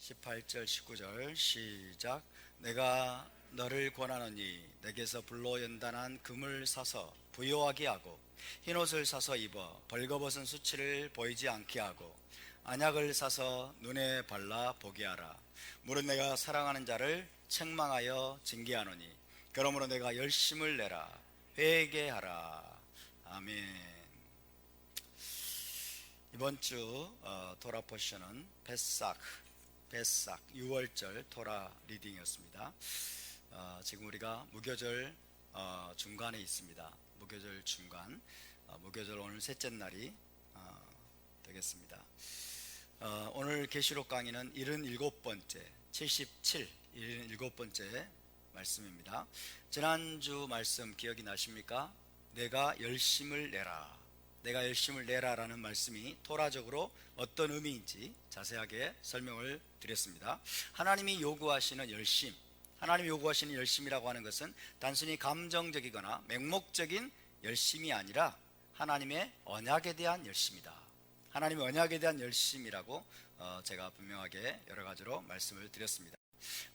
18절 19절 시작. 내가 너를 권하노니 내게서 불로 연단한 금을 사서 부요하게 하고 흰옷을 사서 입어 벌거벗은 수치를 보이지 않게 하고 안약을 사서 눈에 발라 보게 하라. 무릇 내가 사랑하는 자를 책망하여 징계하노니 그러므로 내가 열심을 내라. 회개하라. 아멘. 이번 주 토라 포션은 베삭 6월절 토라 리딩이었습니다. 지금 우리가 무교절 중간에 있습니다. 무교절 중간, 무교절 오늘 셋째 날이 되겠습니다. 오늘 계시록 강의는 77번째 77번째 말씀입니다. 지난주 말씀 기억이 나십니까? 내가 열심을 내라. 내가 열심을 내라라는 말씀이 토라적으로 어떤 의미인지 자세하게 설명을 드렸습니다. 하나님이 요구하시는 열심, 하나님이 요구하시는 열심이라고 하는 것은 단순히 감정적이거나 맹목적인 열심이 아니라 하나님의 언약에 대한 열심이다. 하나님의 언약에 대한 열심이라고 제가 분명하게 여러 가지로 말씀을 드렸습니다.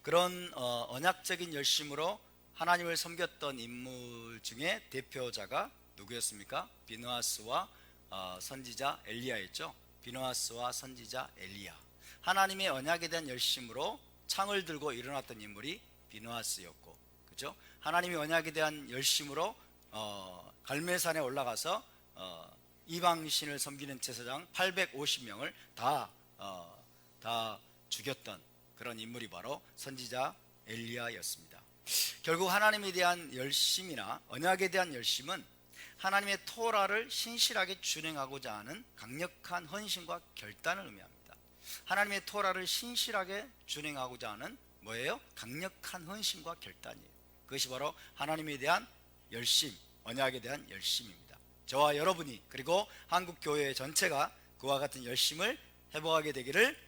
그런 언약적인 열심으로 하나님을 섬겼던 인물 중에 대표자가 누구였습니까? 비느하스와 선지자 엘리야였죠. 비느하스와 선지자 엘리야. 하나님의 언약에 대한 열심으로 창을 들고 일어났던 인물이 비느하스였고, 그죠? 하나님의 언약에 대한 열심으로 갈멜산에 올라가서 이방신을 섬기는 제사장 850명을 다 죽였던 그런 인물이 바로 선지자 엘리야였습니다. 결국 하나님에 대한 열심이나 언약에 대한 열심은 하나님의 토라를 신실하게 준행하고자 하는 강력한 헌신과 결단을 의미합니다. 하나님의 토라를 신실하게 준행하고자 하는 뭐예요? 강력한 헌신과 결단이에요. 그것이 바로 하나님에 대한 열심, 언약에 대한 열심입니다. 저와 여러분이 그리고 한국교회 전체가 그와 같은 열심을 회복하게 되기를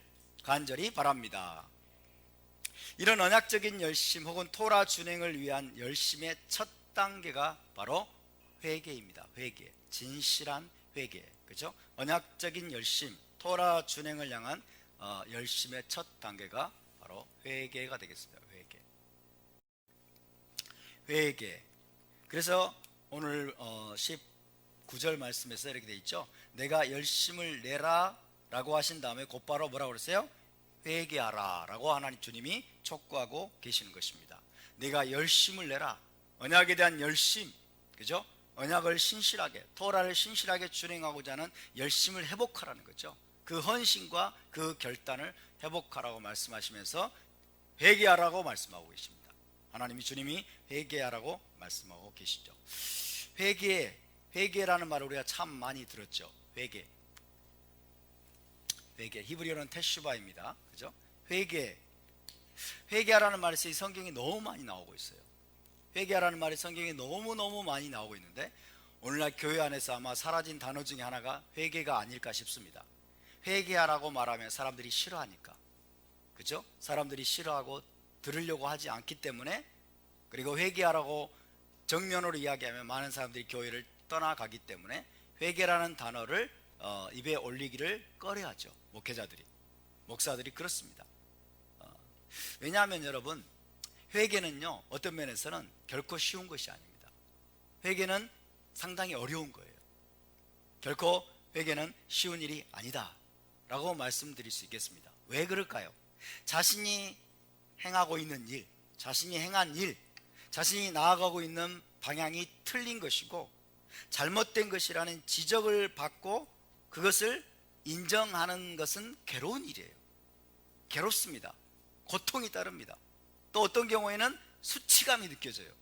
간절히 바랍니다. 이런 언약적인 열심 혹은 토라 준행을 위한 열심의 첫 단계가 바로 회개입니다. 회개, 진실한 회개, 그죠? 언약적인 열심, 토라 준행을 향한 열심의 첫 단계가 바로 회개가 되겠습니다. 회개. 그래서 오늘 19절 말씀에서 이렇게 돼 있죠. 내가 열심을 내라 라고 하신 다음에 곧바로 뭐라고 그러세요? 회개하라 라고 하나님 주님이 촉구하고 계시는 것입니다. 내가 열심을 내라. 언약에 대한 열심, 그죠? 언약을 신실하게, 토라를 신실하게 준행하고자 하는 열심을 회복하라는 거죠. 그 헌신과 그 결단을 회복하라고 말씀하시면서 회개하라고 말씀하고 계십니다. 하나님이 주님이 회개하라고 말씀하고 계시죠. 회개라는 말을 우리가 참 많이 들었죠. 회개, 히브리어는 테슈바입니다. 그죠? 회개하라는 말이 성경에 너무 많이 나오고 있어요. 회개하라는 말이 성경에 너무너무 많이 나오고 있는데 오늘날 교회 안에서 아마 사라진 단어 중에 하나가 회개가 아닐까 싶습니다. 회개하라고 말하면 사람들이 싫어하니까, 그죠? 사람들이 싫어하고 들으려고 하지 않기 때문에, 그리고 회개하라고 정면으로 이야기하면 많은 사람들이 교회를 떠나가기 때문에 회개라는 단어를 입에 올리기를 꺼려하죠. 목사들이 그렇습니다. 왜냐하면 여러분, 회개는요 어떤 면에서는 결코 쉬운 것이 아닙니다. 회개는 상당히 어려운 거예요. 결코 회개는 쉬운 일이 아니다 라고 말씀드릴 수 있겠습니다. 왜 그럴까요? 자신이 행하고 있는 일, 자신이 행한 일, 자신이 나아가고 있는 방향이 틀린 것이고 잘못된 것이라는 지적을 받고 그것을 인정하는 것은 괴로운 일이에요. 괴롭습니다. 고통이 따릅니다. 또 어떤 경우에는 수치감이 느껴져요.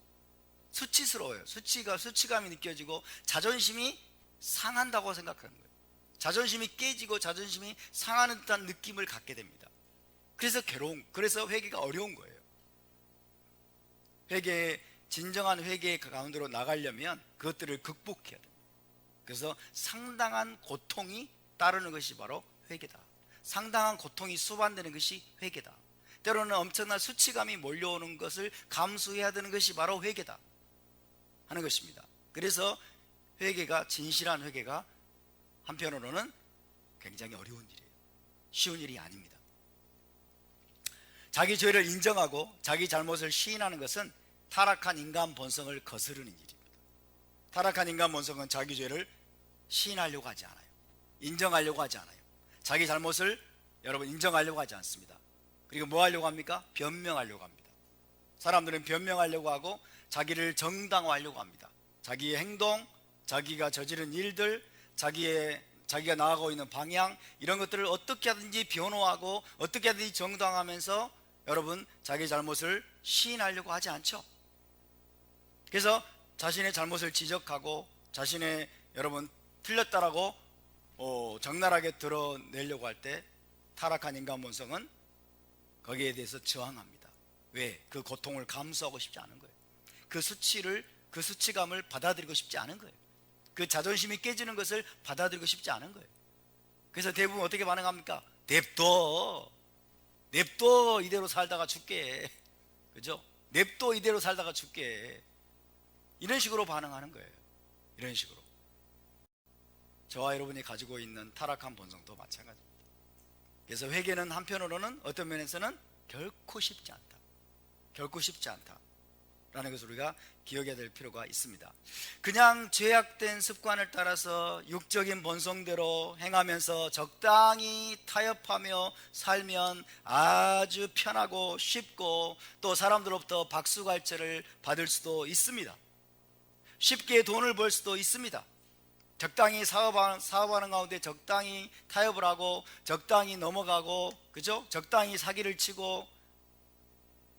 수치스러워요. 수치감이 느껴지고 자존심이 상한다고 생각하는 거예요. 자존심이 깨지고 자존심이 상하는 듯한 느낌을 갖게 됩니다. 그래서 회개가 어려운 거예요. 진정한 회개의 가운데로 나가려면 그것들을 극복해야 됩니다. 그래서 상당한 고통이 따르는 것이 바로 회개다. 상당한 고통이 수반되는 것이 회개다. 때로는 엄청난 수치감이 몰려오는 것을 감수해야 되는 것이 바로 회개다 하는 것입니다. 그래서 진실한 회개가 한편으로는 굉장히 어려운 일이에요. 쉬운 일이 아닙니다. 자기 죄를 인정하고 자기 잘못을 시인하는 것은 타락한 인간 본성을 거스르는 일입니다. 타락한 인간 본성은 자기 죄를 시인하려고 하지 않아요. 인정하려고 하지 않아요. 자기 잘못을 여러분 인정하려고 하지 않습니다. 그리고 뭐 하려고 합니까? 변명하려고 합니다. 사람들은 변명하려고 하고 자기를 정당화하려고 합니다. 자기의 행동, 자기가 저지른 일들, 자기가 나아가고 있는 방향, 이런 것들을 어떻게 하든지 변호하고 어떻게 하든지 정당화하면서 여러분 자기 잘못을 시인하려고 하지 않죠. 그래서 자신의 잘못을 지적하고 자신의 여러분 틀렸다라고 적나라하게 드러내려고 할 때 타락한 인간 본성은 거기에 대해서 저항합니다. 왜? 그 고통을 감수하고 싶지 않은 거예요. 그 수치감을 받아들이고 싶지 않은 거예요. 그 자존심이 깨지는 것을 받아들이고 싶지 않은 거예요. 그래서 대부분 어떻게 반응합니까? 냅둬 이대로 살다가 죽게, 그죠? 냅둬 이대로 살다가 죽게, 이런 식으로 반응하는 거예요. 이런 식으로. 저와 여러분이 가지고 있는 타락한 본성도 마찬가지입니다. 그래서 회개는 한편으로는 어떤 면에서는 결코 쉽지 않다 라는 것을 우리가 기억해야 될 필요가 있습니다. 그냥 죄악된 습관을 따라서 육적인 본성대로 행하면서 적당히 타협하며 살면 아주 편하고 쉽고 또 사람들로부터 박수갈채를 받을 수도 있습니다. 쉽게 돈을 벌 수도 있습니다. 적당히 사업하는 가운데 적당히 타협을 하고 적당히 넘어가고, 그죠? 적당히 사기를 치고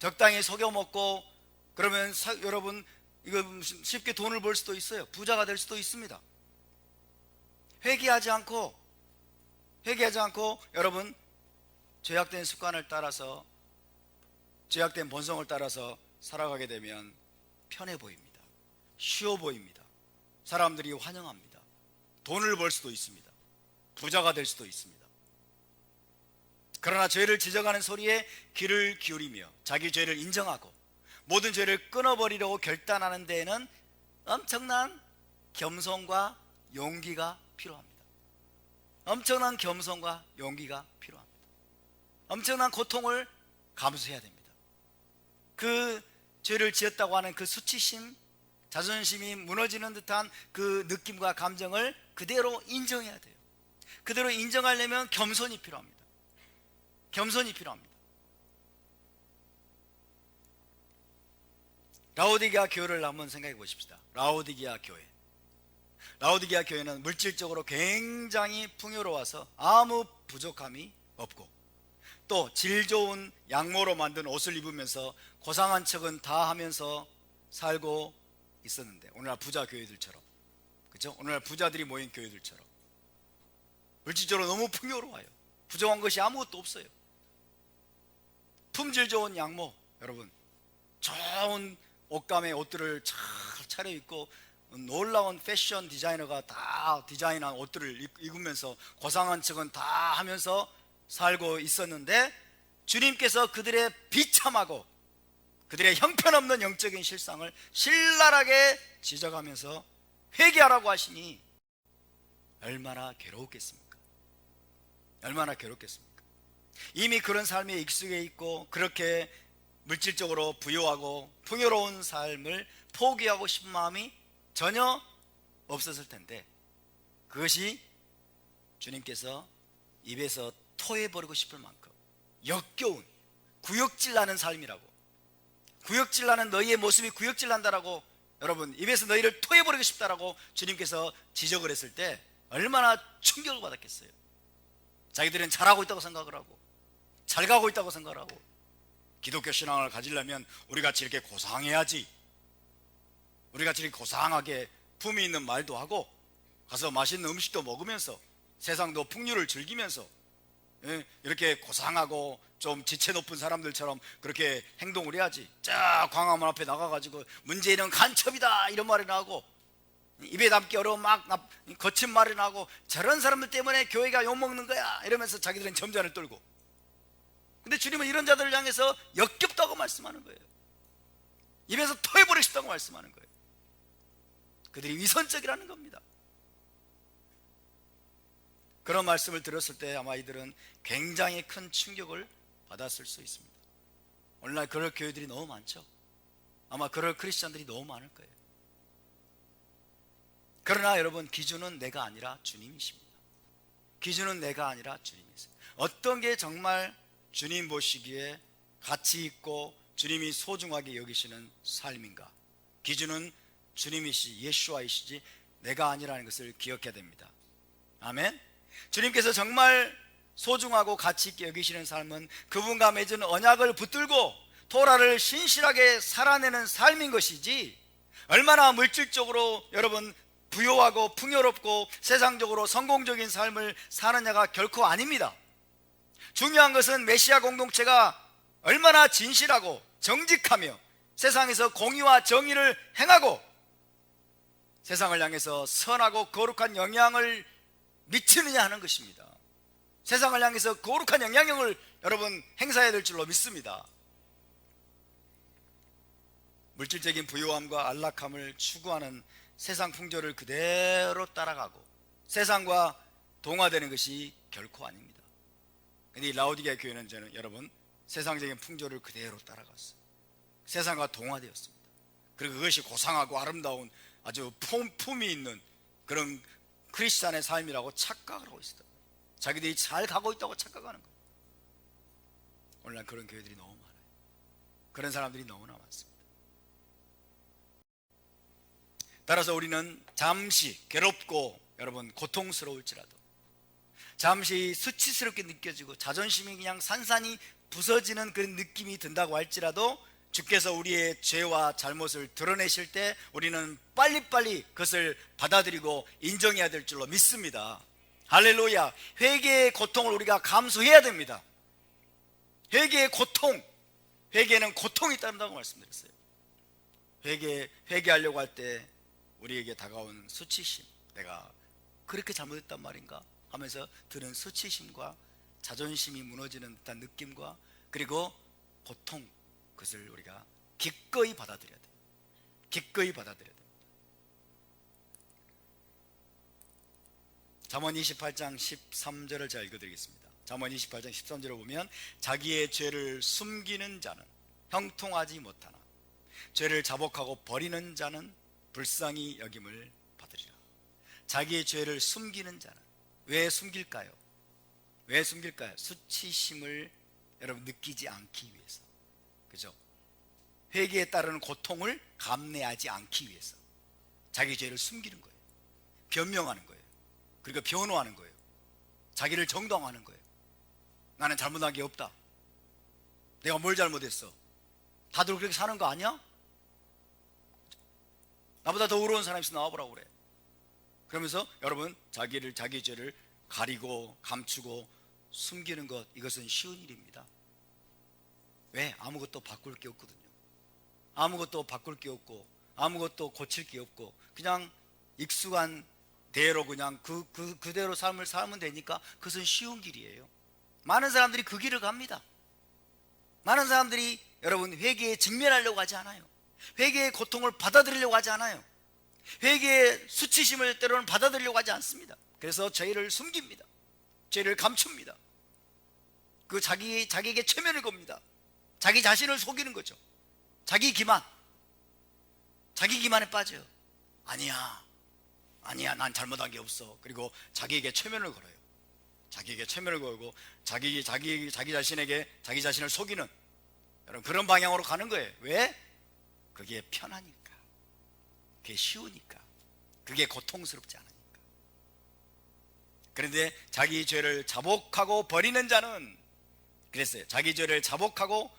적당히 속여먹고 그러면 여러분 이거 쉽게 돈을 벌 수도 있어요. 부자가 될 수도 있습니다. 회개하지 않고 여러분 죄악된 습관을 따라서, 죄악된 본성을 따라서 살아가게 되면 편해 보입니다. 쉬워 보입니다. 사람들이 환영합니다. 돈을 벌 수도 있습니다. 부자가 될 수도 있습니다. 그러나 죄를 지적하는 소리에 귀를 기울이며 자기 죄를 인정하고 모든 죄를 끊어버리려고 결단하는 데에는 엄청난 겸손과 용기가 필요합니다. 엄청난 겸손과 용기가 필요합니다. 엄청난 고통을 감수해야 됩니다. 그 죄를 지었다고 하는 그 수치심, 자존심이 무너지는 듯한 그 느낌과 감정을 그대로 인정해야 돼요. 그대로 인정하려면 겸손이 필요합니다. 겸손이 필요합니다. 라오디게아 교회를 한번 생각해 보십시다. 라오디게아 교회는 물질적으로 굉장히 풍요로워서 아무 부족함이 없고 또 질 좋은 양모로 만든 옷을 입으면서 고상한 척은 다 하면서 살고 있었는데, 오늘날 부자 교회들처럼, 그렇죠? 오늘날 부자들이 모인 교회들처럼 물질적으로 너무 풍요로워요. 부족한 것이 아무것도 없어요. 품질 좋은 양모, 여러분 좋은 옷감의 옷들을 잘 차려입고 놀라운 패션 디자이너가 다 디자인한 옷들을 입으면서 고상한 척은 다 하면서 살고 있었는데, 주님께서 그들의 비참하고 그들의 형편없는 영적인 실상을 신랄하게 지적하면서 회개하라고 하시니 얼마나 괴로웠겠습니까? 얼마나 괴롭겠습니까? 이미 그런 삶에 익숙해 있고 그렇게 물질적으로 부유하고 풍요로운 삶을 포기하고 싶은 마음이 전혀 없었을 텐데, 그것이 주님께서 입에서 토해버리고 싶을 만큼 역겨운 구역질나는 삶이라고, 구역질나는 너희의 모습이 구역질난다라고, 여러분 입에서 너희를 토해버리고 싶다라고 주님께서 지적을 했을 때 얼마나 충격을 받았겠어요. 자기들은 잘하고 있다고 생각을 하고 잘 가고 있다고 생각을 하고, 기독교 신앙을 가지려면 우리같이 이렇게 고상해야지, 우리같이 이렇게 고상하게 품위 있는 말도 하고 가서 맛있는 음식도 먹으면서 세상도 풍류를 즐기면서 이렇게 고상하고 좀 지체 높은 사람들처럼 그렇게 행동을 해야지, 쫙 광화문 앞에 나가가지고 문재인은 간첩이다 이런 말이나 하고 입에 담기 어려운 막 거친 말이나 하고, 저런 사람들 때문에 교회가 욕먹는 거야 이러면서 자기들은 점잖을 떨고, 근데 주님은 이런 자들을 향해서 역겹다고 말씀하는 거예요. 입에서 토해버리고 싶다고 말씀하는 거예요. 그들이 위선적이라는 겁니다. 그런 말씀을 들었을 때 아마 이들은 굉장히 큰 충격을 받았을 수 있습니다. 오늘날 그럴 교회들이 너무 많죠. 아마 그럴 크리스찬들이 너무 많을 거예요. 그러나 여러분, 기준은 내가 아니라 주님이십니다. 기준은 내가 아니라 주님이세요. 어떤 게 정말 주님 보시기에 가치 있고 주님이 소중하게 여기시는 삶인가? 기준은 주님이시 예수와이시지 내가 아니라는 것을 기억해야 됩니다. 아멘. 주님께서 정말 소중하고 가치 있게 여기시는 삶은 그분과 맺은 언약을 붙들고 토라를 신실하게 살아내는 삶인 것이지, 얼마나 물질적으로 여러분 부요하고 풍요롭고 세상적으로 성공적인 삶을 사느냐가 결코 아닙니다. 중요한 것은 메시아 공동체가 얼마나 진실하고 정직하며 세상에서 공의와 정의를 행하고 세상을 향해서 선하고 거룩한 영향을 미치느냐 하는 것입니다. 세상을 향해서 거룩한 영향력을 여러분 행사해야 될 줄로 믿습니다. 물질적인 부유함과 안락함을 추구하는 세상 풍조를 그대로 따라가고 세상과 동화되는 것이 결코 아닙니다. 근데 이 라오디게아 교회는 저는 여러분 세상적인 풍조를 그대로 따라갔어요. 세상과 동화되었습니다. 그리고 그것이 고상하고 아름다운 아주 품이 있는 그런 크리스찬의 삶이라고 착각을 하고 있어요. 자기들이 잘 가고 있다고 착각하는 거예요. 오늘날 그런 교회들이 너무 많아요. 그런 사람들이 너무나 많습니다. 따라서 우리는 잠시 괴롭고 여러분 고통스러울지라도, 잠시 수치스럽게 느껴지고 자존심이 그냥 산산이 부서지는 그런 느낌이 든다고 할지라도 주께서 우리의 죄와 잘못을 드러내실 때 우리는 빨리빨리 그것을 받아들이고 인정해야 될 줄로 믿습니다. 할렐루야. 회개의 고통을 우리가 감수해야 됩니다. 회개의 고통, 회개는 고통이 따른다고 말씀드렸어요. 회개하려고 할 때 우리에게 다가오는 수치심, 내가 그렇게 잘못했단 말인가 하면서 드는 수치심과 자존심이 무너지는 듯한 느낌과 그리고 고통, 그것을 우리가 기꺼이 받아들여야 돼요. 기꺼이 받아들여야 됩니다. 잠언 28장 13절을 제가 읽어드리겠습니다. 잠언 28장 13절을 보면 자기의 죄를 숨기는 자는 형통하지 못하나 죄를 자복하고 버리는 자는 불쌍히 여김을 받으리라. 자기의 죄를 숨기는 자는, 왜 숨길까요? 왜 숨길까요? 수치심을 여러분 느끼지 않기 위해서. 그죠? 회개에 따르는 고통을 감내하지 않기 위해서 자기 죄를 숨기는 거예요. 변명하는 거예요. 그리고 변호하는 거예요. 자기를 정당화하는 거예요. 나는 잘못한 게 없다. 내가 뭘 잘못했어? 다들 그렇게 사는 거 아니야? 나보다 더 어려운 사람이 있어 나와보라고 그래. 그러면서 여러분 자기 죄를 가리고 감추고 숨기는 것, 이것은 쉬운 일입니다. 왜? 아무것도 바꿀 게 없거든요. 아무것도 바꿀 게 없고 아무것도 고칠 게 없고 그냥 익숙한 대로 그냥 그대로 삶을 살면 되니까 그것은 쉬운 길이에요. 많은 사람들이 그 길을 갑니다. 많은 사람들이 여러분 회개에 직면하려고 하지 않아요. 회개의 고통을 받아들이려고 하지 않아요. 회개의 수치심을 때로는 받아들이려고 하지 않습니다. 그래서 죄를 숨깁니다. 죄를 감춥니다. 그 자기에게 최면을 겁니다. 자기 자신을 속이는 거죠. 자기 기만에 빠져요. 아니야 난 잘못한 게 없어. 그리고 자기에게 최면을 걸어요. 자기에게 최면을 걸고 자기 자신에게 자기 자신을 속이는 여러분 그런 방향으로 가는 거예요. 왜? 그게 편하니까, 그게 쉬우니까, 그게 고통스럽지 않으니까. 그런데 자기 죄를 자복하고 버리는 자는, 그랬어요. 자기 죄를 자복하고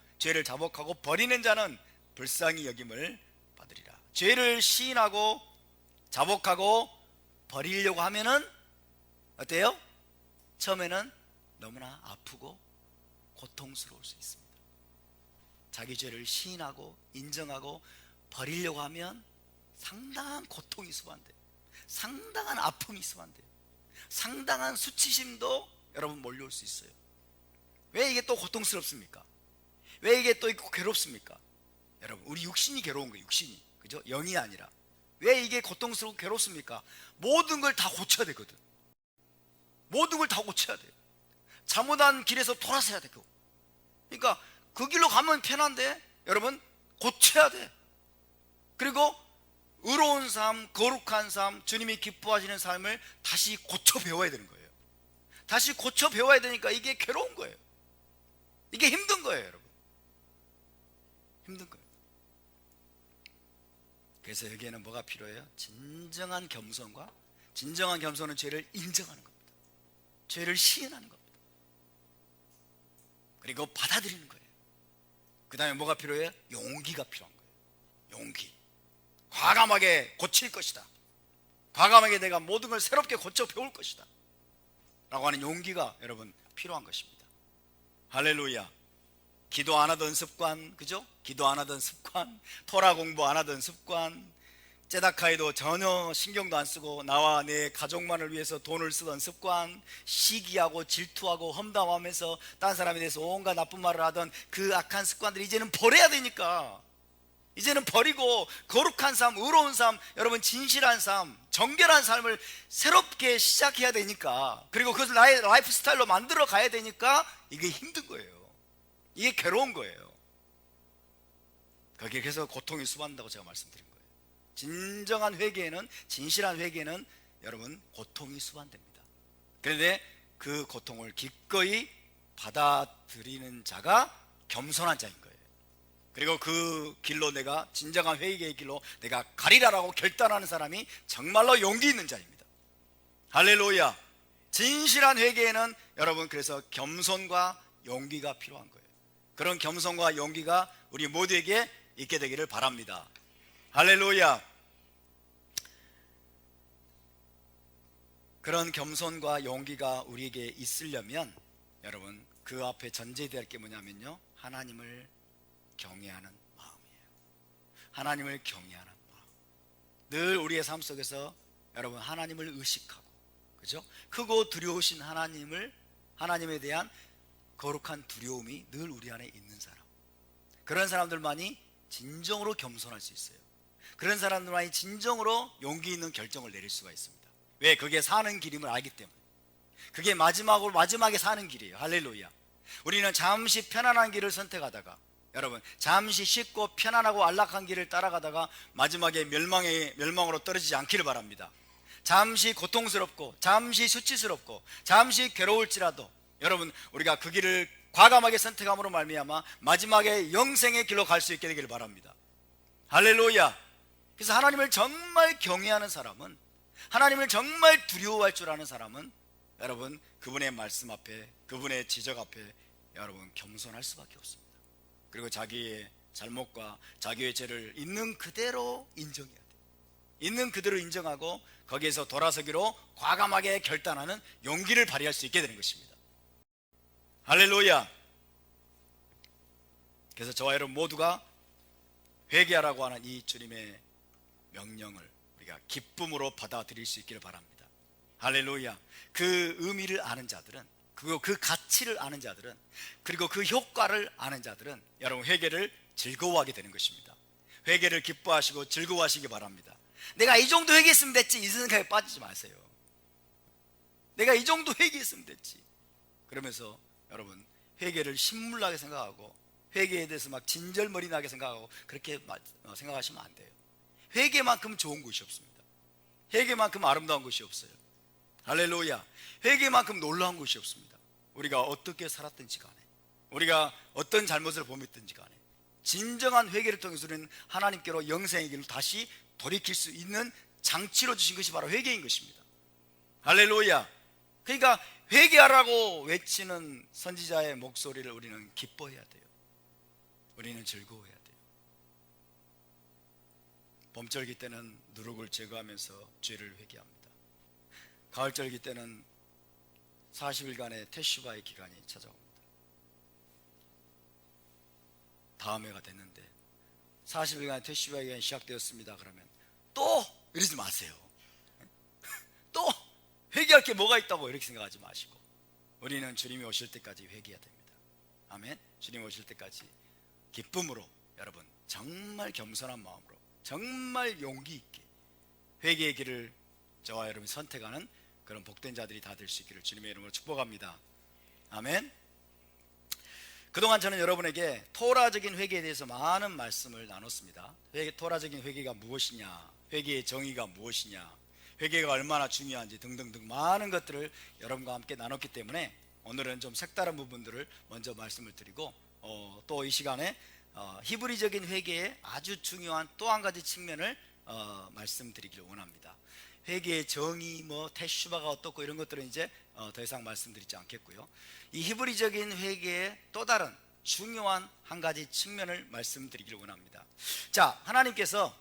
버리는 자는 불쌍히 여김을 받으리라. 죄를 시인하고 자복하고 버리려고 하면은 어때요? 처음에는 너무나 아프고 고통스러울 수 있습니다. 자기 죄를 시인하고 인정하고 버리려고 하면 상당한 고통이 수반돼요. 상당한 아픔이 수반돼요. 상당한 수치심도 여러분 몰려올 수 있어요. 왜 이게 또 고통스럽습니까? 왜 이게 또 괴롭습니까? 여러분 우리 육신이 괴로운 거예요. 육신이, 그죠? 영이 아니라. 왜 이게 고통스럽고 괴롭습니까? 모든 걸 다 고쳐야 되거든. 모든 걸 다 고쳐야 돼요. 잘못한 길에서 돌아서야 되고, 그러니까 그 길로 가면 편한데 여러분 고쳐야 돼. 그리고 의로운 삶, 거룩한 삶, 주님이 기뻐하시는 삶을 다시 고쳐 배워야 되는 거예요. 다시 고쳐 배워야 되니까 이게 괴로운 거예요. 이게 힘든 거예요, 여러분. 힘든 거예요. 그래서 여기에는 뭐가 필요해요? 진정한 겸손과, 진정한 겸손은 죄를 인정하는 겁니다. 죄를 시인하는 겁니다. 그리고 받아들이는 거예요. 그 다음에 뭐가 필요해요? 용기가 필요한 거예요. 용기. 과감하게 고칠 것이다. 과감하게 내가 모든 걸 새롭게 고쳐 배울 것이다 라고 하는 용기가 여러분 필요한 것입니다. 할렐루야. 기도 안 하던 습관, 그죠? 기도 안 하던 습관, 토라 공부 안 하던 습관, 째다카이도 전혀 신경도 안 쓰고 나와 내 가족만을 위해서 돈을 쓰던 습관, 시기하고 질투하고 험담하면서 딴 사람에 대해서 온갖 나쁜 말을 하던 그 악한 습관들 이제는 버려야 되니까, 이제는 버리고 거룩한 삶, 의로운 삶, 여러분 진실한 삶, 정결한 삶을 새롭게 시작해야 되니까, 그리고 그것을 나의 라이프 스타일로 만들어 가야 되니까 이게 힘든 거예요. 이게 괴로운 거예요. 거기에 그래서 고통이 수반한다고 제가 말씀드린 거예요. 진정한 회개에는, 진실한 회개는 여러분 고통이 수반됩니다. 그런데 그 고통을 기꺼이 받아들이는 자가 겸손한 자인 거예요. 그리고 그 길로 내가, 진정한 회개의 길로 내가 가리라라고 결단하는 사람이 정말로 용기 있는 자입니다. 할렐루야. 진실한 회개에는 여러분 그래서 겸손과 용기가 필요한 거예요. 그런 겸손과 용기가 우리 모두에게 있게 되기를 바랍니다. 할렐루야. 그런 겸손과 용기가 우리에게 있으려면 여러분 그 앞에 전제되어야 할 게 뭐냐면요, 하나님을 경외하는 마음이에요. 하나님을 경외하는 마음. 늘 우리의 삶 속에서 여러분 하나님을 의식하고, 그죠? 크고 두려우신 하나님에 대한 거룩한 두려움이 늘 우리 안에 있는 사람, 그런 사람들만이 진정으로 겸손할 수 있어요. 그런 사람들만이 진정으로 용기 있는 결정을 내릴 수가 있습니다. 왜? 그게 사는 길임을 알기 때문에. 그게 마지막에 사는 길이에요. 할렐루야. 우리는 잠시 편안한 길을 선택하다가, 여러분 잠시 쉽고 편안하고 안락한 길을 따라가다가 마지막에 멸망으로 떨어지지 않기를 바랍니다. 잠시 고통스럽고 잠시 수치스럽고 잠시 괴로울지라도 여러분 우리가 그 길을 과감하게 선택함으로 말미암아 마지막에 영생의 길로 갈 수 있게 되기를 바랍니다. 할렐루야. 그래서 하나님을 정말 경외하는 사람은, 하나님을 정말 두려워할 줄 아는 사람은 여러분 그분의 말씀 앞에, 그분의 지적 앞에 여러분 겸손할 수밖에 없습니다. 그리고 자기의 잘못과 자기의 죄를 있는 그대로 인정해야 돼요. 있는 그대로 인정하고 거기에서 돌아서기로 과감하게 결단하는 용기를 발휘할 수 있게 되는 것입니다. 할렐루야. 그래서 저와 여러분 모두가 회개하라고 하는 이 주님의 명령을 우리가 기쁨으로 받아들일 수 있기를 바랍니다. 할렐루야. 그 의미를 아는 자들은, 그리고 그 가치를 아는 자들은, 그리고 그 효과를 아는 자들은 여러분 회개를 즐거워하게 되는 것입니다. 회개를 기뻐하시고 즐거워하시기 바랍니다. 내가 이 정도 회개했으면 됐지, 이 생각에 빠지지 마세요. 내가 이 정도 회개했으면 됐지, 그러면서 여러분 회개를 신물나게 생각하고 회개에 대해서 막 진절머리 나게 생각하고 그렇게 생각하시면 안 돼요. 회개만큼 좋은 것이 없습니다. 회개만큼 아름다운 것이 없어요. 할렐루야. 회개만큼 놀라운 것이 없습니다. 우리가 어떻게 살았든지 간에, 우리가 어떤 잘못을 범했든지 간에 진정한 회개를 통해서 우리는 하나님께로 영생의 길로 다시 돌이킬 수 있는 장치로 주신 것이 바로 회개인 것입니다. 할렐루야. 그러니까 회개하라고 외치는 선지자의 목소리를 우리는 기뻐해야 돼요. 우리는 즐거워해야 돼요. 봄절기 때는 누룩을 제거하면서 죄를 회개합니다. 가을절기 때는 40일간의 테슈바의 기간이 찾아옵니다. 다음 해가 됐는데 40일간의 테슈바의 기간이 시작되었습니다. 그러면 또 이러지 마세요. 또 회개할 게 뭐가 있다고 이렇게 생각하지 마시고 우리는 주님이 오실 때까지 회개해야 됩니다. 아멘. 주님이 오실 때까지 기쁨으로 여러분 정말 겸손한 마음으로 정말 용기 있게 회개의 길을 저와 여러분이 선택하는 그런 복된 자들이 다 될 수 있기를 주님의 이름으로 축복합니다. 아멘. 그동안 저는 여러분에게 토라적인 회개에 대해서 많은 말씀을 나눴습니다. 토라적인 회개가 무엇이냐, 회개의 정의가 무엇이냐, 회개가 얼마나 중요한지 등등등 많은 것들을 여러분과 함께 나눴기 때문에 오늘은 좀 색다른 부분들을 먼저 말씀을 드리고 또 이 시간에 히브리적인 회개의 아주 중요한 또 한 가지 측면을 말씀드리기를 원합니다. 회개의 정의, 테슈바가 어떻고 이런 것들은 이제 더 이상 말씀드리지 않겠고요. 이 히브리적인 회개의 또 다른 중요한 한 가지 측면을 말씀드리기를 원합니다. 자, 하나님께서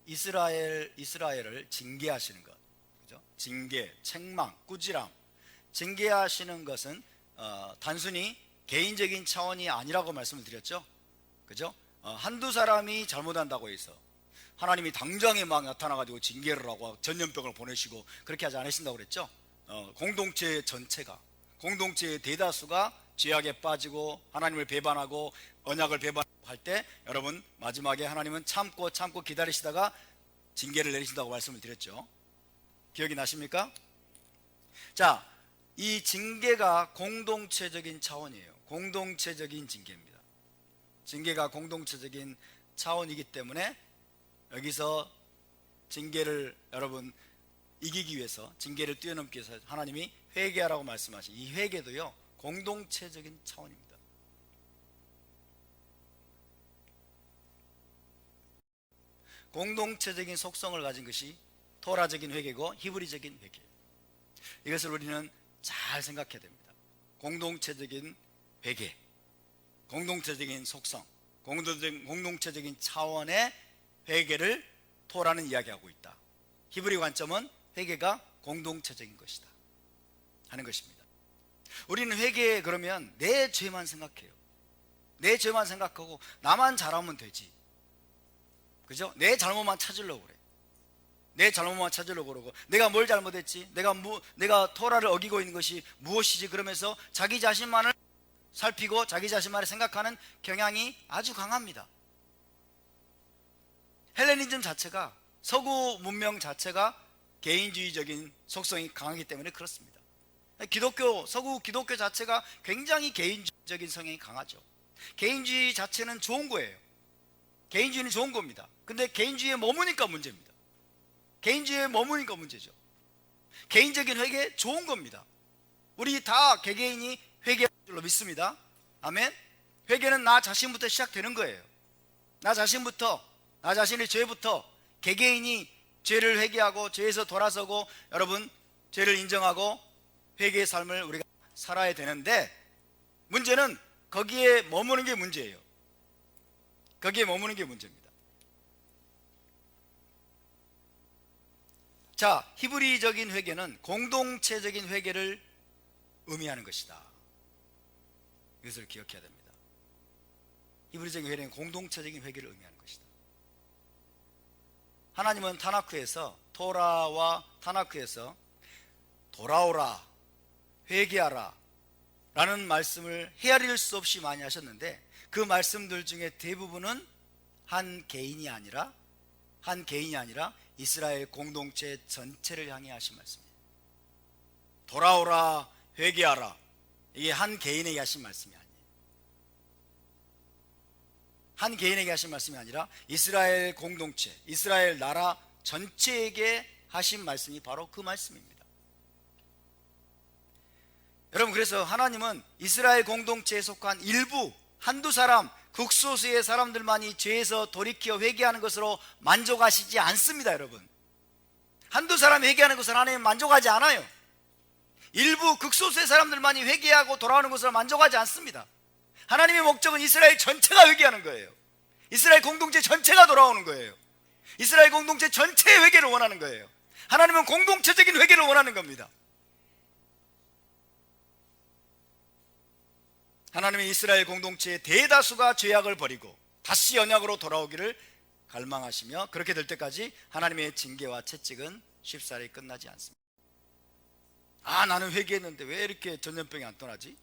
이스라엘을 징계하시는 것, 그죠? 징계, 책망, 꾸지람, 징계하시는 것은 단순히 개인적인 차원이 아니라고 말씀을 드렸죠. 그죠? 한두 사람이 잘못한다고 해서 하나님이 당장에 막 나타나가지고 징계를 하고 전염병을 보내시고 그렇게 하지 않으신다고 그랬죠. 공동체 전체가, 공동체의 대다수가 죄악에 빠지고 하나님을 배반하고 언약을 배반할 때 여러분 마지막에 하나님은 참고 기다리시다가 징계를 내리신다고 말씀을 드렸죠. 기억이 나십니까? 자, 이 징계가 공동체적인 차원이에요. 공동체적인 징계입니다. 징계가 공동체적인 차원이기 때문에 여기서 징계를 여러분 이기기 위해서, 징계를 뛰어넘기 위해서 하나님이 회개하라고 말씀하신 이 회개도요 공동체적인 차원입니다. 공동체적인 속성을 가진 것이 토라적인 회개고 히브리적인 회개예요. 이것을 우리는 잘 생각해야 됩니다. 공동체적인 회개, 공동체적인 속성, 공동체적인 차원의 회개를 토라는 이야기하고 있다. 히브리 관점은 회개가 공동체적인 것이다 하는 것입니다. 우리는 회개에 그러면 내 죄만 생각해요. 내 죄만 생각하고 나만 잘하면 되지, 그죠? 내 잘못만 찾으려고 그래. 내 잘못만 찾으려고 그러고 내가 뭘 잘못했지, 내가 토라를 어기고 있는 것이 무엇이지, 그러면서 자기 자신만을 살피고 자기 자신만을 생각하는 경향이 아주 강합니다. 헬레니즘 자체가, 서구 문명 자체가 개인주의적인 속성이 강하기 때문에 그렇습니다. 서구 기독교 자체가 굉장히 개인주의적인 성향이 강하죠. 개인주의 자체는 좋은 거예요. 개인주의는 좋은 겁니다. 근데 개인주의에 머무니까 문제입니다. 개인주의에 머무니까 문제죠. 개인적인 회개 좋은 겁니다. 우리 다 개개인이 회개할 줄로 믿습니다. 아멘. 회개는 나 자신부터 시작되는 거예요. 나 자신의 죄부터 개개인이 죄를 회개하고 죄에서 돌아서고 여러분 죄를 인정하고 회개의 삶을 우리가 살아야 되는데, 문제는 거기에 머무는 게 문제예요. 거기에 머무는 게 문제입니다. 자, 히브리적인 회개는 공동체적인 회개를 의미하는 것이다. 이것을 기억해야 됩니다. 히브리적인 회개는 공동체적인 회개를 의미하는 것이다. 하나님은 토라와 타나크에서 돌아오라, 회개하라 라는 말씀을 헤아릴 수 없이 많이 하셨는데, 그 말씀들 중에 대부분은 한 개인이 아니라 이스라엘 공동체 전체를 향해 하신 말씀이에요. 돌아오라, 회개하라, 이게 한 개인에게 하신 말씀이 아니에요. 한 개인에게 하신 말씀이 아니라 이스라엘 공동체, 이스라엘 나라 전체에게 하신 말씀이 바로 그 말씀입니다. 여러분, 그래서 하나님은 이스라엘 공동체에 속한 일부, 한두 사람, 극소수의 사람들만이 죄에서 돌이켜 회개하는 것으로 만족하시지 않습니다. 여러분, 한두 사람이 회개하는 것을 하나님은 만족하지 않아요. 일부 극소수의 사람들만이 회개하고 돌아오는 것으로 만족하지 않습니다. 하나님의 목적은 이스라엘 전체가 회개하는 거예요. 이스라엘 공동체 전체가 돌아오는 거예요. 이스라엘 공동체 전체의 회개를 원하는 거예요. 하나님은 공동체적인 회개를 원하는 겁니다. 하나님은 이스라엘 공동체의 대다수가 죄악을 버리고 다시 언약으로 돌아오기를 갈망하시며, 그렇게 될 때까지 하나님의 징계와 채찍은 쉽사리 끝나지 않습니다. 나는 회개했는데 왜 이렇게 전염병이 안 떠나지?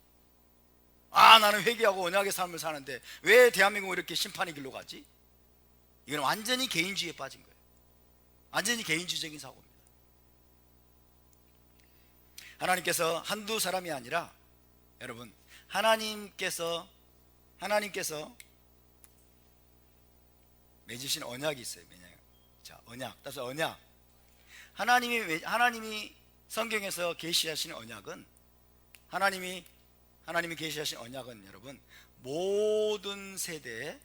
나는 회개하고 언약의 삶을 사는데 왜 대한민국은 이렇게 심판의 길로 가지? 이건 완전히 개인주의에 빠진 거예요. 완전히 개인주의적인 사고입니다. 하나님께서 한두 사람이 아니라 여러분 하나님께서 맺으신 언약이 있어요. 자, 언약. 따라서 언약. 하나님이 성경에서 계시하신 언약은 하나님이 계시하신 언약은 여러분 모든 세대에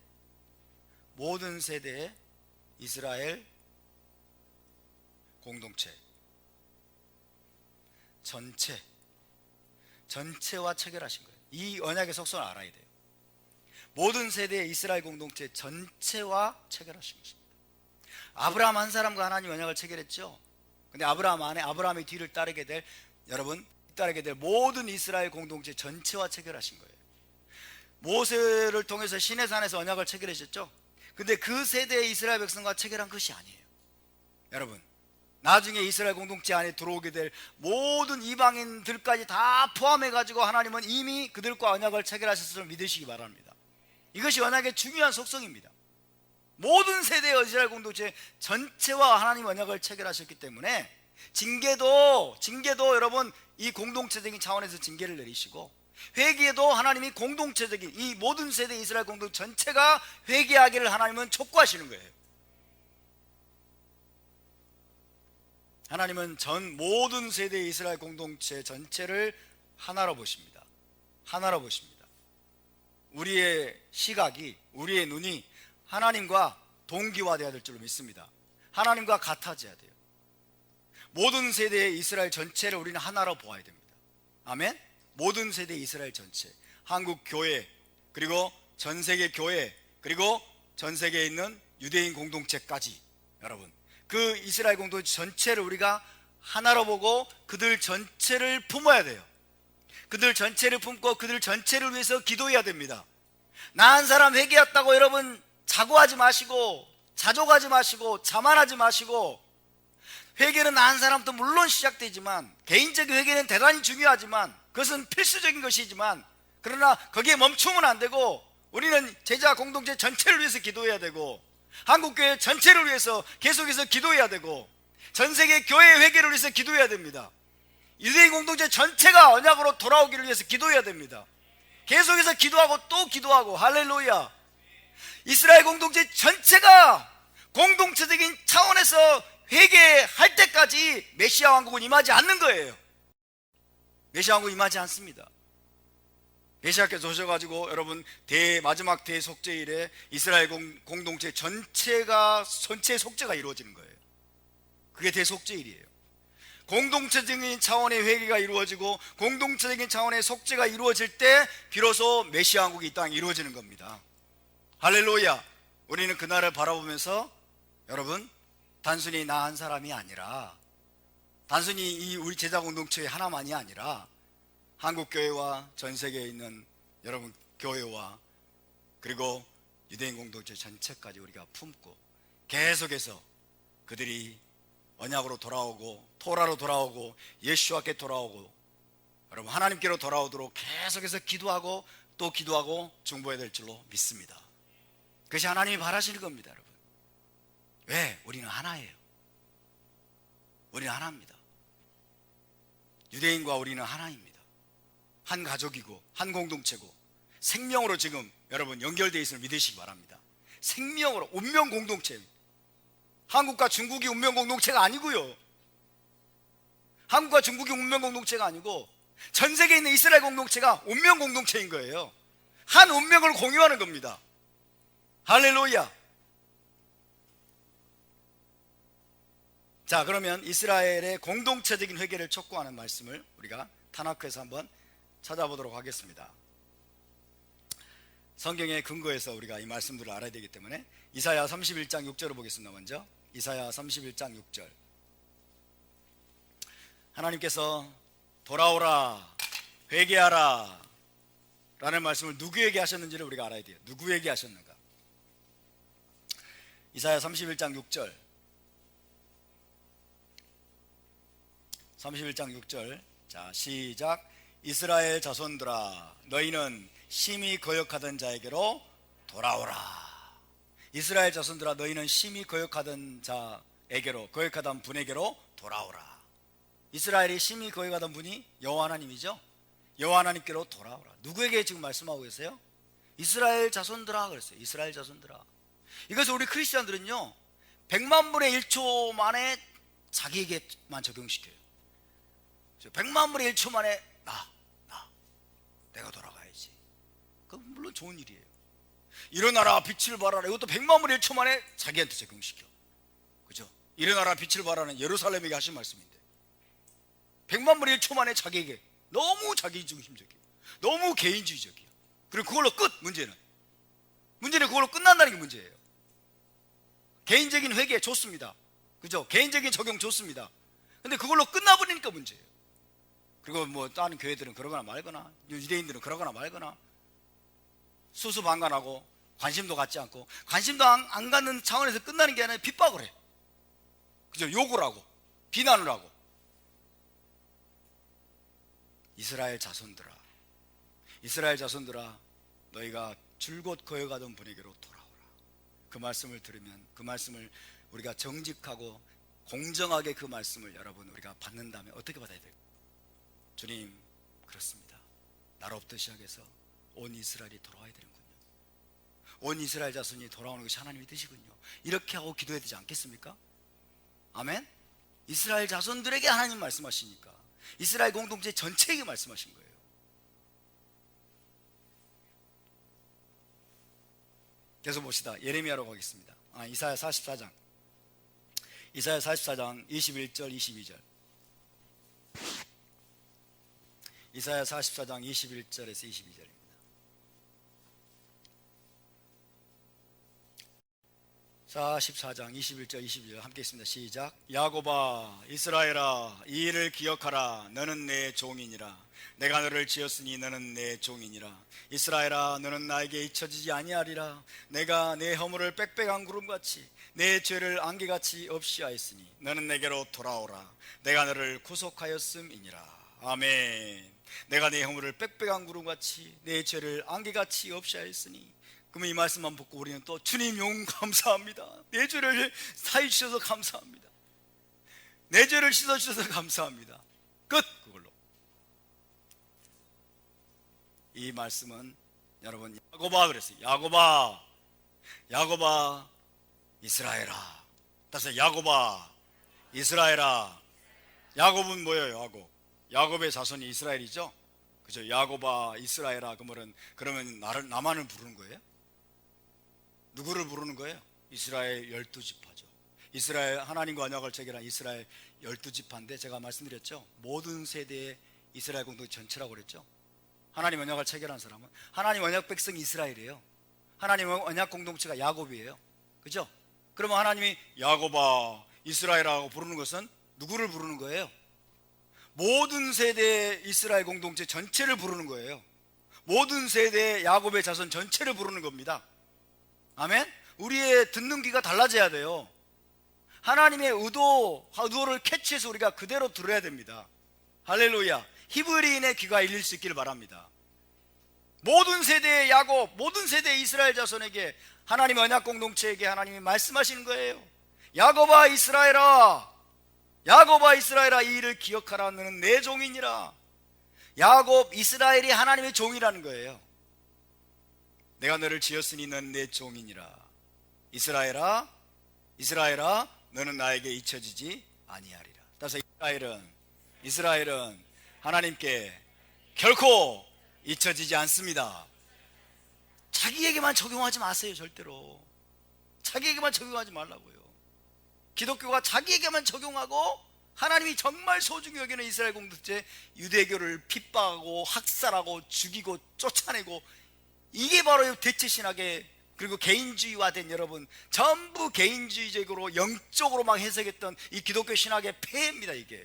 이스라엘 공동체 전체와 체결하신 거예요. 이 언약의 속성을 알아야 돼요. 모든 세대의 이스라엘 공동체 전체와 체결하신 것입니다. 아브라함 한 사람과 하나님 언약을 체결했죠. 근데 아브라함 안에 아브라함의 뒤를 따르게 될 모든 이스라엘 공동체 전체와 체결하신 거예요. 모세를 통해서 시내산에서 언약을 체결하셨죠. 근데 그 세대의 이스라엘 백성과 체결한 것이 아니에요. 여러분, 나중에 이스라엘 공동체 안에 들어오게 될 모든 이방인들까지 다 포함해가지고 하나님은 이미 그들과 언약을 체결하셨음을 믿으시기 바랍니다. 이것이 언약의 중요한 속성입니다. 모든 세대의 이스라엘 공동체 전체와 하나님 언약을 체결하셨기 때문에 징계도 여러분 이 공동체적인 차원에서 징계를 내리시고, 회개도 하나님이 공동체적인 이 모든 세대 이스라엘 공동체 전체가 회개하기를 하나님은 촉구하시는 거예요. 하나님은 모든 세대 이스라엘 공동체 전체를 하나로 보십니다. 하나로 보십니다. 우리의 시각이, 우리의 눈이 하나님과 동기화되어야 될 줄로 믿습니다. 하나님과 같아져야 돼요. 모든 세대의 이스라엘 전체를 우리는 하나로 보아야 됩니다. 아멘? 모든 세대 이스라엘 전체, 한국 교회, 그리고 전 세계 교회, 그리고 전 세계에 있는 유대인 공동체까지, 여러분 그 이스라엘 공동체 전체를 우리가 하나로 보고 그들 전체를 품어야 돼요. 그들 전체를 품고 그들 전체를 위해서 기도해야 됩니다. 나 한 사람 회개했다고 여러분 자고하지 마시고, 자족하지 마시고, 자만하지 마시고, 회개는 나 한 사람도 물론 시작되지만, 개인적인 회개는 대단히 중요하지만, 그것은 필수적인 것이지만, 그러나 거기에 멈추면 안 되고, 우리는 제자 공동체 전체를 위해서 기도해야 되고, 한국교회 전체를 위해서 계속해서 기도해야 되고, 전세계 교회의 회개를 위해서 기도해야 됩니다. 유대인 공동체 전체가 언약으로 돌아오기를 위해서 기도해야 됩니다. 계속해서 기도하고 또 기도하고, 할렐루야. 이스라엘 공동체 전체가 공동체적인 차원에서 회개할 때까지 메시아 왕국은 임하지 않는 거예요. 메시아 왕국은 임하지 않습니다. 메시아께서 오셔가지고 여러분 마지막 대속죄일에 이스라엘 공동체 전체의 속죄가 이루어지는 거예요. 그게 대속죄일이에요. 공동체적인 차원의 회개가 이루어지고 공동체적인 차원의 속죄가 이루어질 때 비로소 메시아 왕국이 이 땅에 이루어지는 겁니다. 할렐루야. 우리는 그날을 바라보면서 여러분 단순히 나 한 사람이 아니라, 단순히 이 우리 제자 공동체 하나만이 아니라 한국교회와 전 세계에 있는 여러분 교회와 그리고 유대인 공동체 전체까지 우리가 품고 계속해서 그들이 언약으로 돌아오고 토라로 돌아오고 예수와께 돌아오고 여러분 하나님께로 돌아오도록 계속해서 기도하고 또 기도하고 중보해야 될 줄로 믿습니다. 그것이 하나님이 바라시는 겁니다. 여러분, 왜? 우리는 하나예요. 우리는 하나입니다. 유대인과 우리는 하나입니다. 한 가족이고 한 공동체고 생명으로 지금 여러분 연결되어 있음을 믿으시기 바랍니다. 생명으로 운명 공동체. 한국과 중국이 운명 공동체가 아니고요, 한국과 중국이 운명 공동체가 아니고 전 세계에 있는 이스라엘 공동체가 운명 공동체인 거예요. 한 운명을 공유하는 겁니다. 할렐루야. 자, 그러면 이스라엘의 공동체적인 회개를 촉구하는 말씀을 우리가 타나크에서 한번 찾아보도록 하겠습니다. 성경의 근거에서 우리가 이 말씀들을 알아야 되기 때문에 이사야 31장 6절을 보겠습니다. 먼저 이사야 31장 6절. 하나님께서 돌아오라, 회개하라 라는 말씀을 누구에게 하셨는지를 우리가 알아야 돼요. 누구에게 하셨는가? 이사야 31장 6절. 31장 6절. 자, 시작. 이스라엘 자손들아, 너희는 심히 거역하던 자에게로 돌아오라. 이스라엘 자손들아, 너희는 심히 거역하던 자에게로, 거역하던 분에게로 돌아오라. 이스라엘이 심히 거기 가던 분이 여호와 하나님이죠. 여호와 하나님께로 돌아오라. 누구에게 지금 말씀하고 계세요? 이스라엘 자손들아 그랬어요. 이스라엘 자손들아. 이것을 우리 크리스천들은요 100만 분의 1초 만에 자기에게만 적용시켜요. 100만 분의 1초 만에 내가 돌아가야지. 그건 물론 좋은 일이에요. 일어나라 빛을 발하라. 이것도 100만 분의 1초 만에 자기한테 적용시켜. 그죠? 일어나라 빛을 발하는 예루살렘에게 하신 말씀인데 100만 분의 1초 만에 자기에게. 너무 자기중심적이에요. 너무 개인주의적이에요. 그리고 그걸로 끝. 문제는 그걸로 끝난다는 게 문제예요. 개인적인 회개 좋습니다. 그죠? 개인적인 적용 좋습니다. 근데 그걸로 끝나버리니까 문제예요. 그리고 뭐 다른 교회들은 그러거나 말거나 유대인들은 그러거나 말거나 수수방관하고 관심도 갖지 않고 관심도 안 갖는 차원에서 끝나는 게 아니라 핍박을 해. 그죠? 욕을 하고 비난을 하고. 이스라엘 자손들아 너희가 줄곧 거여가던 분에게로 돌아오라. 그 말씀을 들으면 그 말씀을 우리가 정직하고 공정하게 그 말씀을 여러분 우리가 받는다면 어떻게 받아야 될까요? 주님 그렇습니다. 나로부터 시작해서 온 이스라엘이 돌아와야 되는군요. 온 이스라엘 자손이 돌아오는 것이 하나님의 뜻이군요. 이렇게 하고 기도해야 되지 않겠습니까? 아멘. 이스라엘 자손들에게 하나님 말씀하시니까 이스라엘 공동체 전체에게 말씀하신 거예요. 계속 봅시다. 예레미야로 가겠습니다. 이사야 44장 21절 22절. 이사야 44장 21절에서 22절입니다. 44장 21절 22절 함께 있습니다. 시작. 야곱아 이스라엘아 이 일을 기억하라. 너는 내 종이니라. 내가 너를 지었으니 너는 내 종이니라. 이스라엘아 너는 나에게 잊혀지지 아니하리라. 내가 내 허물을 빽빽한 구름같이 내 죄를 안개같이 없이 하였으니 너는 내게로 돌아오라. 내가 너를 구속하였음이니라. 아멘. 내가 내 허물을 빽빽한 구름같이 내 죄를 안개같이 없이 하였으니. 그러면 이 말씀만 듣고 우리는 또 주님 용 감사합니다. 내 죄를 사해 주셔서 감사합니다. 내 죄를 씻어 주셔서 감사합니다. 끝. 그걸로. 이 말씀은 여러분 야곱아 그랬어요. 야곱아 이스라엘아. 따라서 야곱아 이스라엘아. 야곱은 뭐예요? 야곱의 자손이 이스라엘이죠. 그죠? 야곱아 이스라엘아. 그러면 나만을 부르는 거예요? 누구를 부르는 거예요? 이스라엘 12지파죠. 이스라엘 하나님과 언약을 체결한 이스라엘 12지파인데 제가 말씀드렸죠. 모든 세대의 이스라엘 공동체 전체라고 그랬죠. 하나님 언약을 체결한 사람은 하나님 언약 백성이 이스라엘이에요. 하나님 언약 공동체가 야곱이에요. 그죠? 그러면 하나님이 야곱아 이스라엘하고 부르는 것은 누구를 부르는 거예요? 모든 세대의 이스라엘 공동체 전체를 부르는 거예요. 모든 세대의 야곱의 자손 전체를 부르는 겁니다. 아멘? 우리의 듣는 귀가 달라져야 돼요. 하나님의 의도를 캐치해서 우리가 그대로 들어야 됩니다. 할렐루야. 히브리인의 귀가 열릴 수 있기를 바랍니다. 모든 세대의 야곱, 모든 세대의 이스라엘 자손에게 하나님의 언약 공동체에게 하나님이 말씀하시는 거예요. 야곱아 이스라엘아 이 일을 기억하라. 너는 내 종이니라. 야곱 이스라엘이 하나님의 종이라는 거예요. 내가 너를 지었으니 넌 내 종이니라. 이스라엘아 너는 나에게 잊혀지지 아니하리라. 따라서 이스라엘은 하나님께 결코 잊혀지지 않습니다. 자기에게만 적용하지 마세요. 절대로 자기에게만 적용하지 말라고요. 기독교가 자기에게만 적용하고 하나님이 정말 소중히 여기는 이스라엘 공동체 유대교를 핍박하고 학살하고 죽이고 쫓아내고, 이게 바로 대체신학의 그리고 개인주의화된 여러분 전부 개인주의적으로 영적으로 막 해석했던 이 기독교 신학의 폐해입니다. 이게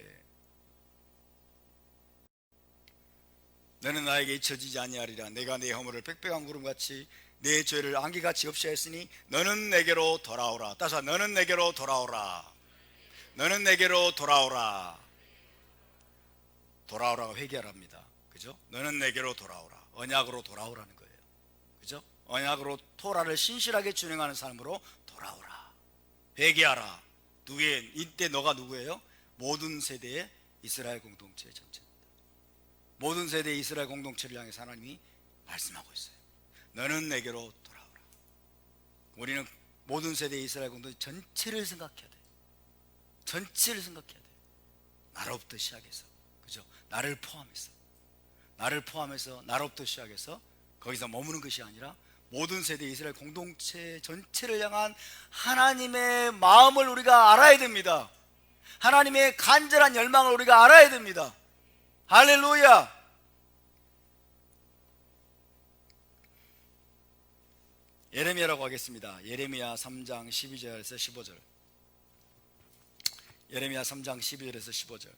너는 나에게 잊혀지지 아니하리라. 내가 내 허물을 빽빽한 구름같이 내 죄를 안개같이 없이 했으니 너는 내게로 돌아오라. 따라서 너는 내게로 돌아오라. 너는 내게로 돌아오라. 돌아오라가 회개하랍니다. 그죠? 너는 내게로 돌아오라. 언약으로 돌아오라는 거예요. 그죠? 언약으로 토라를 신실하게 준행하는 삶으로 돌아오라. 회개하라. 이때 너가 누구예요? 모든 세대의 이스라엘 공동체 전체입니다. 모든 세대의 이스라엘 공동체를 향해서 하나님이 말씀하고 있어요. 너는 내게로 돌아오라. 우리는 모든 세대의 이스라엘 공동체 전체를 생각해야 돼. 전체를 생각해야 돼. 나로부터 시작해서, 그죠? 나를 포함해서 나로부터 시작해서 거기서 머무는 것이 아니라 모든 세대 이스라엘 공동체 전체를 향한 하나님의 마음을 우리가 알아야 됩니다. 하나님의 간절한 열망을 우리가 알아야 됩니다. 할렐루야. 예레미야라고 하겠습니다. 예레미야 3장 12절에서 15절. 예레미야 3장 12절에서 15절.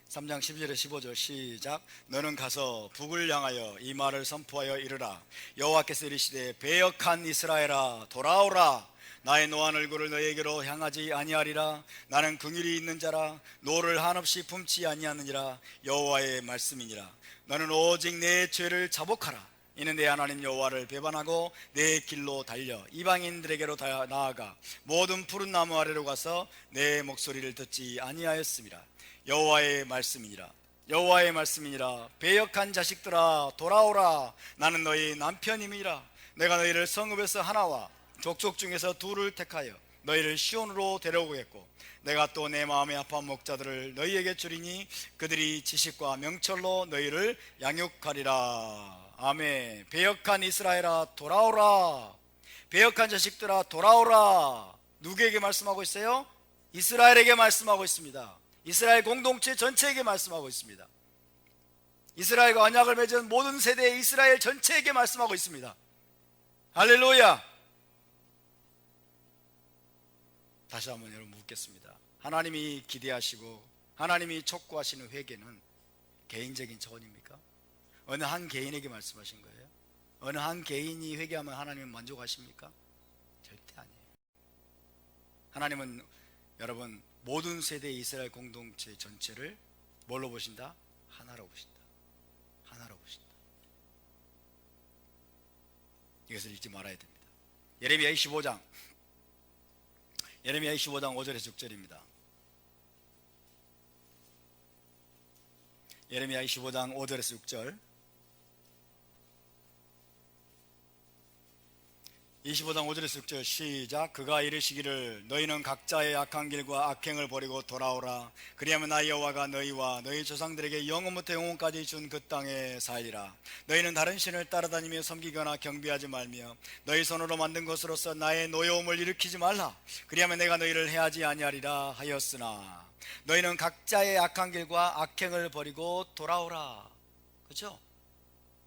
(3장 12절에 15절) 시작. 너는 가서 북을 향하여 이 말을 선포하여 이르라. 여호와께서 이르시되 배역한 이스라엘아 돌아오라. 나의 노한 얼굴을 너에게로 향하지 아니하리라. 나는 긍휼이 있는 자라 노를 한없이 품지 아니하느니라. 여호와의 말씀이니라. 너는 오직 내 죄를 자복하라. 이는 내 하나님 여호와를 배반하고 내 길로 달려 이방인들에게로 나아가 모든 푸른 나무 아래로 가서 내 목소리를 듣지 아니하였음이라. 여호와의 말씀이니라. 여호와의 말씀이니라. 배역한 자식들아 돌아오라. 나는 너희 남편임이라. 내가 너희를 성읍에서 하나와 족속 중에서 둘을 택하여 너희를 시온으로 데려오겠고 내가 또 내 마음에 아파한 목자들을 너희에게 주리니 그들이 지식과 명철로 너희를 양육하리라. 아멘. 배역한 이스라엘아 돌아오라. 배역한 자식들아 돌아오라. 누구에게 말씀하고 있어요? 이스라엘에게 말씀하고 있습니다. 이스라엘 공동체 전체에게 말씀하고 있습니다. 이스라엘과 언약을 맺은 모든 세대의 이스라엘 전체에게 말씀하고 있습니다. 할렐루야. 다시 한번 여러분 묻겠습니다. 하나님이 기대하시고 하나님이 촉구하시는 회개는 개인적인 차원입니까? 어느 한 개인에게 말씀하신 거예요? 어느 한 개인이 회개하면 하나님은 만족하십니까? 절대 아니에요. 하나님은 여러분 모든 세대의 이스라엘 공동체 전체를 뭘로 보신다? 하나로 보신다. 하나로 보신다. 이것을 잊지 말아야 됩니다. 예레미야 25장 5절에서 6절입니다. 예레미야 25장 5절에서 6절. 25장 5절에서 6절 시작. 그가 이르시기를 너희는 각자의 악한 길과 악행을 버리고 돌아오라. 그리하면 나 여호와가 너희와 너희 조상들에게 영원부터 영원까지 준 그 땅에 살리라. 너희는 다른 신을 따라다니며 섬기거나 경배하지 말며 너희 손으로 만든 것으로서 나의 노여움을 일으키지 말라. 그리하면 내가 너희를 해하지 아니하리라 하였으나 너희는 각자의 악한 길과 악행을 버리고 돌아오라. 그죠?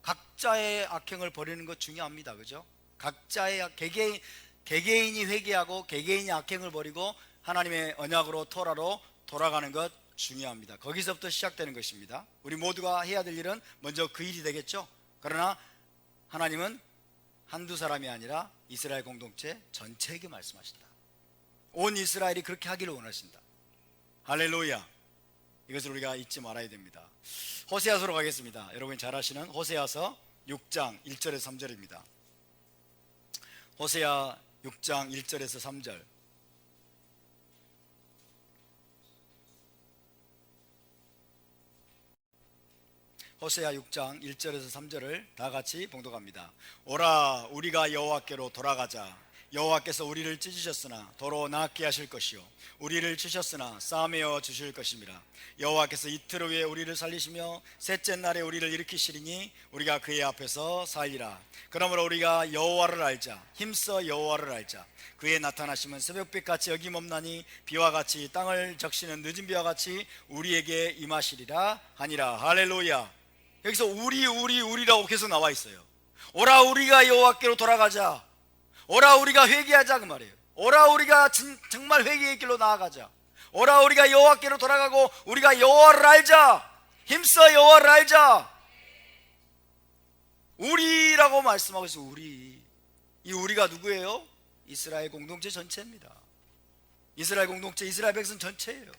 각자의 악행을 버리는 것 중요합니다. 그죠? 각자의 개개인이 회개하고 개개인이 악행을 버리고 하나님의 언약으로 토라로 돌아가는 것 중요합니다. 거기서부터 시작되는 것입니다. 우리 모두가 해야 될 일은 먼저 그 일이 되겠죠. 그러나 하나님은 한두 사람이 아니라 이스라엘 공동체 전체에게 말씀하신다. 온 이스라엘이 그렇게 하기를 원하신다. 할렐루야. 이것을 우리가 잊지 말아야 됩니다. 호세아서로 가겠습니다. 여러분이 잘 아시는 호세아서 6장 1절에서 3절입니다. 호세아 6장 1절에서 3절. 호세아 6장 1절에서 3절을 다 같이 봉독합니다. 오라 우리가 여호와께로 돌아가자. 여호와께서 우리를 찢으셨으나 도로 낫게 하실 것이요 우리를 치셨으나 싸매어 주실 것입니다. 여호와께서 이틀 후에 우리를 살리시며 셋째 날에 우리를 일으키시리니 우리가 그의 앞에서 살리라. 그러므로 우리가 여호와를 알자. 힘써 여호와를 알자. 그의 나타나심은 새벽빛같이 어김없나니 비와 같이 땅을 적시는 늦은 비와 같이 우리에게 임하시리라 하니라. 할렐루야. 여기서 우리라고 계속 나와 있어요. 오라 우리가 여호와께로 돌아가자. 오라 우리가 회개하자 그 말이에요. 오라 우리가 정말 회개의 길로 나아가자. 오라 우리가 여호와께로 돌아가고 우리가 여호와를 알자. 힘써 여호와를 알자. 우리라고 말씀하고 있어요. 우리. 이 우리가 누구예요? 이스라엘 공동체 전체입니다. 이스라엘 공동체, 이스라엘 백성 전체예요.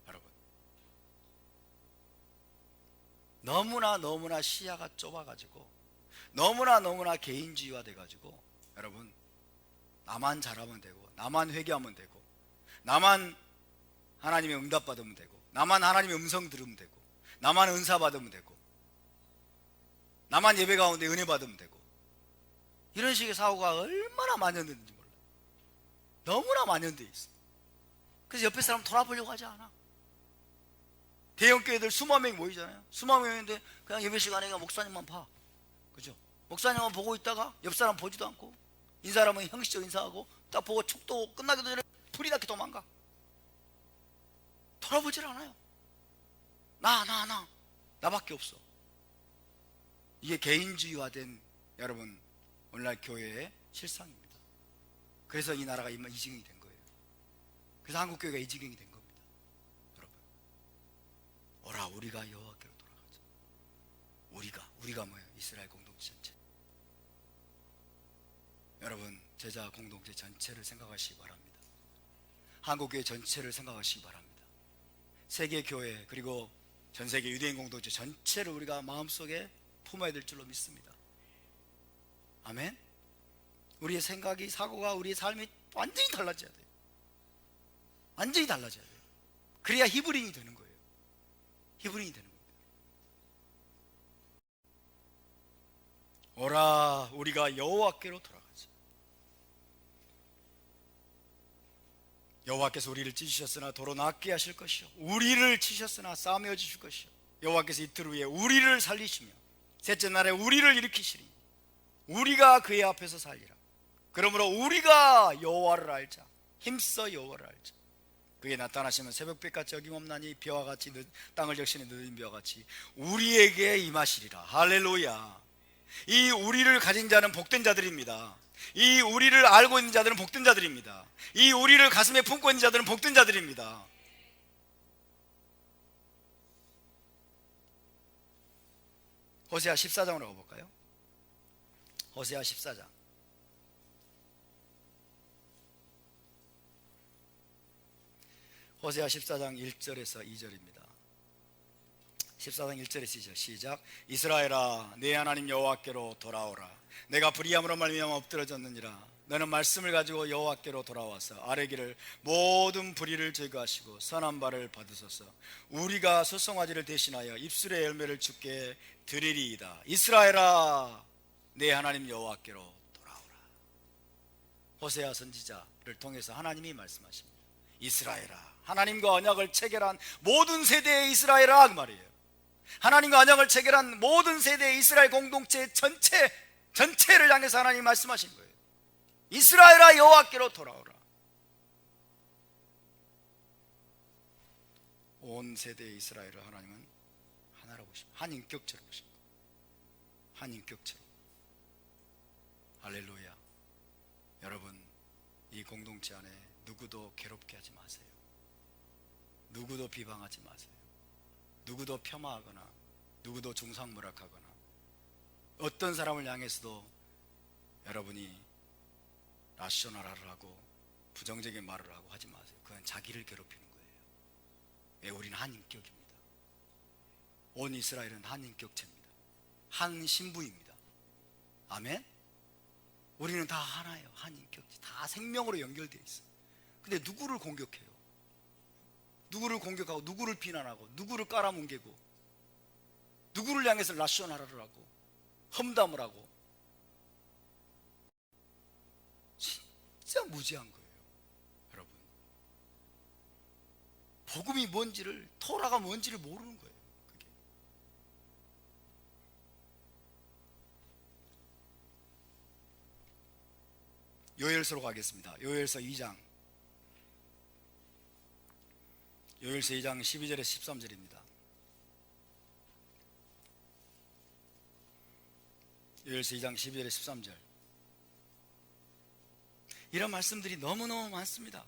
여러분, 너무나 시야가 좁아가지고 너무나 개인주의화 돼가지고 여러분 나만 잘하면 되고, 나만 회개하면 되고, 나만 하나님의 응답 받으면 되고, 나만 하나님의 음성 들으면 되고, 나만 은사 받으면 되고, 나만 예배 가운데 은혜 받으면 되고, 이런 식의 사고가 얼마나 만연됐는지 몰라요. 너무나 만연되어 있어. 그래서 옆에 사람 돌아보려고 하지 않아. 대형 교회들 수만 명이 모이잖아요. 수만 명인데 그냥 예배 시간에 그냥 목사님만 봐. 그죠? 목사님만 보고 있다가 옆 사람 보지도 않고, 인사하면 형식적 인사하고, 딱 보고 축도 끝나기도 전에 불이 나게 도망가. 돌아보질 않아요. 나밖에 없어. 이게 개인주의화된 여러분 오늘날 교회의 실상입니다. 그래서 이 나라가 이 지경이 된 거예요. 그래서 한국 교회가 이 지경이 된 겁니다. 여러분, 오라 우리가 여호와께로 돌아가자. 우리가 뭐예요? 이스라엘 공동체 전체. 여러분, 제자 공동체 전체를 생각하시기 바랍니다. 한국 교회 전체를 생각하시기 바랍니다. 세계 교회 그리고 전 세계 유대인 공동체 전체를 우리가 마음속에 품어야 될 줄로 믿습니다. 아멘. 우리의 생각이, 사고가, 우리의 삶이 완전히 달라져야 돼요. 완전히 달라져야 돼요. 그래야 히브리인이 되는 거예요. 히브리인이 되는 겁니다. 오라 우리가 여호와께로 돌아가자. 여호와께서 우리를 찢으셨으나 도로 낫게 하실 것이요, 우리를 치셨으나 싸매어 주실 것이요, 여호와께서 이틀 후에 우리를 살리시며 셋째 날에 우리를 일으키시리니 우리가 그의 앞에서 살리라. 그러므로 우리가 여호와를 알자. 힘써 여호와를 알자. 그에 나타나시면 새벽빛같이 어김없나니 비와 같이 땅을 적시는 늦은 비와 같이 우리에게 임하시리라. 할렐루야. 이 우리를 가진 자는 복된 자들입니다. 이 우리를 알고 있는 자들은 복된 자들입니다. 이 우리를 가슴에 품고 있는 자들은 복된 자들입니다. 호세아 14장으로 가볼까요? 호세아 14장. 호세아 14장 1절에서 2절입니다. 14장 1절에서 2절 시작. 이스라엘아 내 하나님 여호와께로 돌아오라. 내가 불의함으로 말미암아 엎드러졌느니라. 너는 말씀을 가지고 여호와께로 돌아와서 아뢰기를 모든 불의를 제거하시고 선한 바를 받으소서. 우리가 소송아지를 대신하여 입술의 열매를 주께 드리리이다. 이스라엘아 내 하나님 여호와께로 돌아오라. 호세아 선지자를 통해서 하나님이 말씀하십니다. 이스라엘아, 하나님과 언약을 체결한 모든 세대의 이스라엘아 그 말이에요. 하나님과 언약을 체결한 모든 세대의 이스라엘 공동체 전체를 향해서 하나님이 말씀하신 거예요. 이스라엘아 여호와께로 돌아오라. 온 세대의 이스라엘을 하나님은 하나로 보십니다. 한 인격체로 보십니다. 한 인격체로. 할렐루야. 여러분, 이 공동체 안에 누구도 괴롭게 하지 마세요. 누구도 비방하지 마세요. 누구도 폄하하거나 누구도 중상모략하거나 어떤 사람을 향해서도 여러분이 라셔널화를 하고 부정적인 말을 하고 하지 마세요. 그건 자기를 괴롭히는 거예요. 왜? 우리는 한 인격입니다. 온 이스라엘은 한 인격체입니다. 한 신부입니다. 아멘. 우리는 다 하나예요. 한 인격체. 다 생명으로 연결되어 있어요. 근데 누구를 공격해요? 누구를 공격하고 누구를 비난하고 누구를 깔아뭉개고 누구를 향해서 라셔널화를 하고 험담을 하고 진짜 무지한 거예요. 여러분, 복음이 뭔지를, 토라가 뭔지를 모르는 거예요. 그게. 요엘서로 가겠습니다. 요엘서 2장 12절에서 13절입니다. 요엘서 2장 12절에서 13절. 이런 말씀들이 너무너무 많습니다.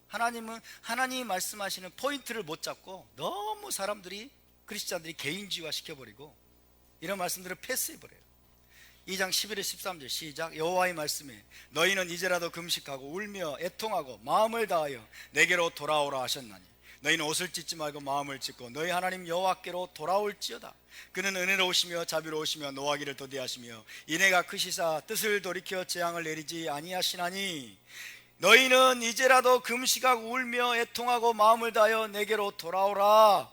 하나님이 말씀하시는 포인트를 못 잡고 너무 크리스찬들이 개인주의화 시켜버리고 이런 말씀들을 패스해버려요. 2장 11절 13절 시작. 여호와의 말씀에 너희는 이제라도 금식하고 울며 애통하고 마음을 다하여 내게로 돌아오라 하셨나니 너희는 옷을 찢지 말고 마음을 찢고 너희 하나님 여호와께로 돌아올지어다. 그는 은혜로우시며 자비로우시며 노하기를 더디하시며 인애가 크시사 뜻을 돌이켜 재앙을 내리지 아니하시나니 너희는 이제라도 금시각 울며 애통하고 마음을 다하여 내게로 돌아오라.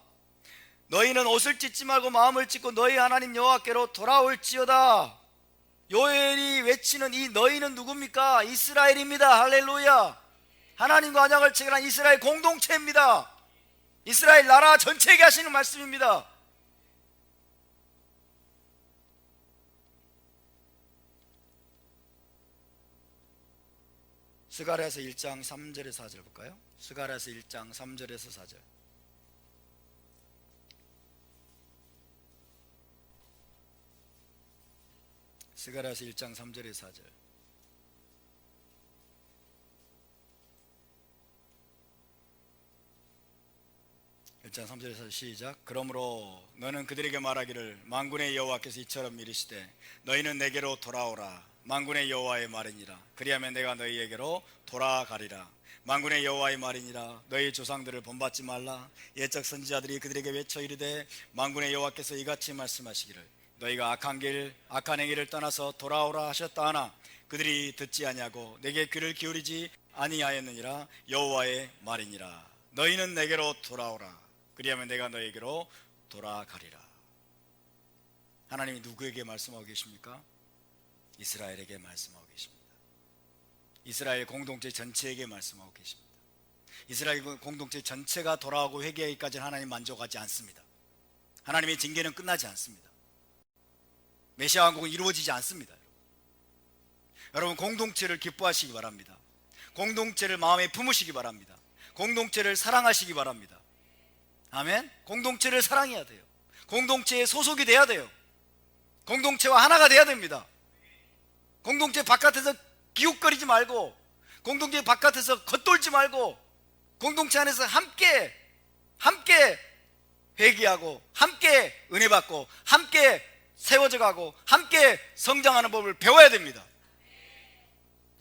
너희는 옷을 찢지 말고 마음을 찢고 너희 하나님 여호와께로 돌아올지어다. 요엘이 외치는 이 너희는 누굽니까? 이스라엘입니다. 할렐루야. 하나님과 언약을 체결한 이스라엘 공동체입니다. 이스라엘 나라 전체에게 하시는 말씀입니다. 스가랴서 1장 3절에서 4절 볼까요? 스가랴서 1장 3절에서 4절. 스가랴서 1장 3절에서 4절. 1장 3절에서 시작. 그러므로 너는 그들에게 말하기를 만군의 여호와께서 이처럼 이르시되 너희는 내게로 돌아오라. 만군의 여호와의 말이니라. 그리하면 내가 너희에게로 돌아가리라. 만군의 여호와의 말이니라. 너희 조상들을 본받지 말라. 옛적 선지자들이 그들에게 외쳐 이르되 만군의 여호와께서 이같이 말씀하시기를 너희가 악한 행위를 떠나서 돌아오라 하셨다 하나 그들이 듣지 아니하고 내게 귀를 기울이지 아니하였느니라. 여호와의 말이니라. 너희는 내게로 돌아오라. 그리하면 내가 너희에게로 돌아가리라. 하나님이 누구에게 말씀하고 계십니까? 이스라엘에게 말씀하고 계십니다. 이스라엘 공동체 전체에게 말씀하고 계십니다. 이스라엘 공동체 전체가 돌아오고 회개하기까지는 하나님 만족하지 않습니다. 하나님의 징계는 끝나지 않습니다. 메시아 왕국은 이루어지지 않습니다. 여러분 공동체를 기뻐하시기 바랍니다. 공동체를 마음에 품으시기 바랍니다. 공동체를 사랑하시기 바랍니다. 아멘. 공동체를 사랑해야 돼요. 공동체에 소속이 돼야 돼요. 공동체와 하나가 돼야 됩니다. 공동체 바깥에서 기웃거리지 말고, 공동체 바깥에서 겉돌지 말고, 공동체 안에서 함께 회개하고 함께 은혜 받고 함께 세워져 가고 함께 성장하는 법을 배워야 됩니다.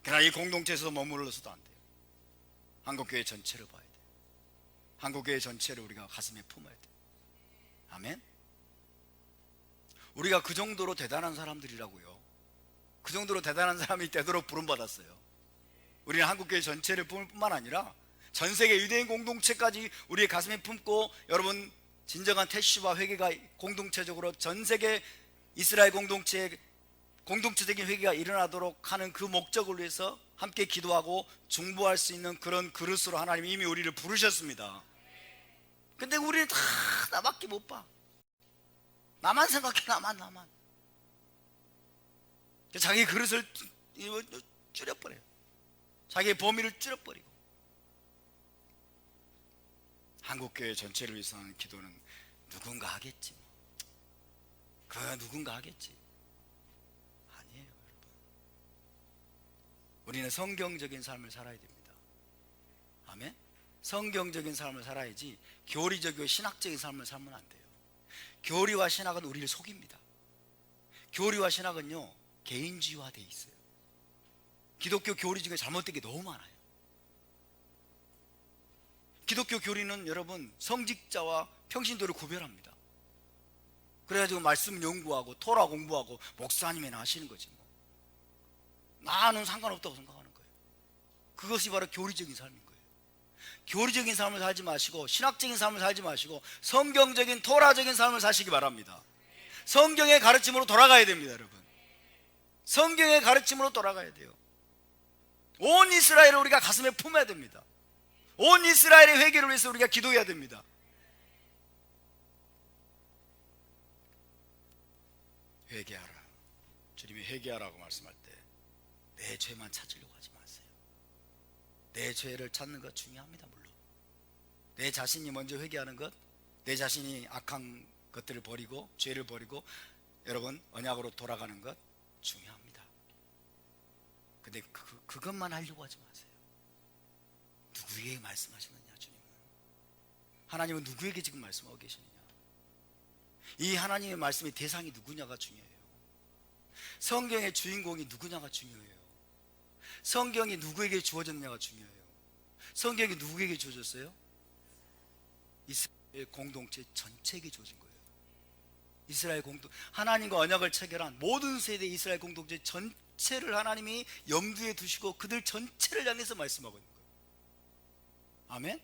그러나 이 공동체에서 머물러서도 안 돼요. 한국교회 전체를 봐야 돼요. 한국교회 전체를 우리가 가슴에 품어야 돼요. 아멘. 우리가 그 정도로 대단한 사람들이라고요. 그 정도로 대단한 사람이 되도록 부름받았어요. 우리는 한국교회 전체를 품을 뿐만 아니라 전 세계 유대인 공동체까지 우리의 가슴에 품고, 여러분 진정한 태시와 회개가 공동체적으로 전 세계 이스라엘 공동체적인 회개가 일어나도록 하는 그 목적을 위해서 함께 기도하고 중보할 수 있는 그런 그릇으로 하나님이 이미 우리를 부르셨습니다. 근데 우리는 다 나밖에 못 봐. 나만 생각해. 나만. 자기 그릇을 줄여버려요. 자기의 범위를 줄여버리고. 한국교회 전체를 위해서 하는 기도는 누군가 하겠지. 그거야 누군가 하겠지. 아니에요, 여러분. 우리는 성경적인 삶을 살아야 됩니다. 아멘. 성경적인 삶을 살아야지 교리적이고 신학적인 삶을 살면 안 돼요. 교리와 신학은 우리를 속입니다. 교리와 신학은요 개인주의화되어 있어요. 기독교 교리 중에 잘못된 게 너무 많아요. 기독교 교리는 여러분 성직자와 평신도를 구별합니다. 그래가지고 말씀 연구하고 토라 공부하고 목사님이나 하시는 거지 뭐. 나는 상관없다고 생각하는 거예요. 그것이 바로 교리적인 삶인 거예요. 교리적인 삶을 살지 마시고 신학적인 삶을 살지 마시고 성경적인 토라적인 삶을 사시기 바랍니다. 성경의 가르침으로 돌아가야 됩니다. 여러분 성경의 가르침으로 돌아가야 돼요. 온 이스라엘을 우리가 가슴에 품어야 됩니다. 온 이스라엘의 회개를 위해서 우리가 기도해야 됩니다. 회개하라. 주님이 회개하라고 말씀할 때 내 죄만 찾으려고 하지 마세요. 내 죄를 찾는 것 중요합니다. 물론 내 자신이 먼저 회개하는 것, 내 자신이 악한 것들을 버리고 죄를 버리고 여러분 언약으로 돌아가는 것 중요합니다. 근데 그것만 하려고 하지 마세요. 누구에게 말씀하시느냐? 주님은, 하나님은 누구에게 지금 말씀하고 계시느냐? 이 하나님의 말씀의 대상이 누구냐가 중요해요. 성경의 주인공이 누구냐가 중요해요. 성경이 누구에게 주어졌냐가 중요해요. 성경이 누구에게 주어졌어요? 이스라엘 공동체 전체에게 주어진 거예요. 이스라엘 하나님과 언약을 체결한 모든 세대 이스라엘 공동체 전체를 하나님이 염두에 두시고 그들 전체를 향해서 말씀하고 있는 거예요. 아멘.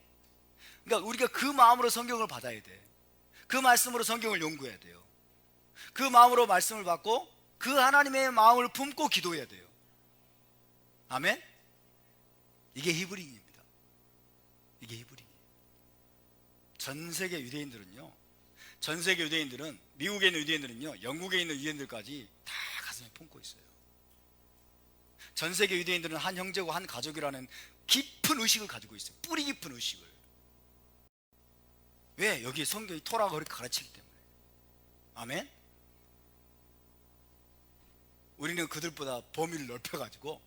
그러니까 우리가 그 마음으로 성경을 받아야 돼. 그 말씀으로 성경을 연구해야 돼요. 그 마음으로 말씀을 받고 그 하나님의 마음을 품고 기도해야 돼요. 아멘. 이게 히브리인입니다. 이게 히브리인. 전 세계 유대인들은요, 전 세계 유대인들은, 미국에 있는 유대인들은요, 영국에 있는 유대인들까지 다 가슴에 품고 있어요. 전 세계 유대인들은 한 형제고 한 가족이라는 깊은 의식을 가지고 있어요. 뿌리 깊은 의식을. 왜? 여기 성경이 토라가 그렇게 가르치기 때문에. 아멘. 우리는 그들보다 범위를 넓혀가지고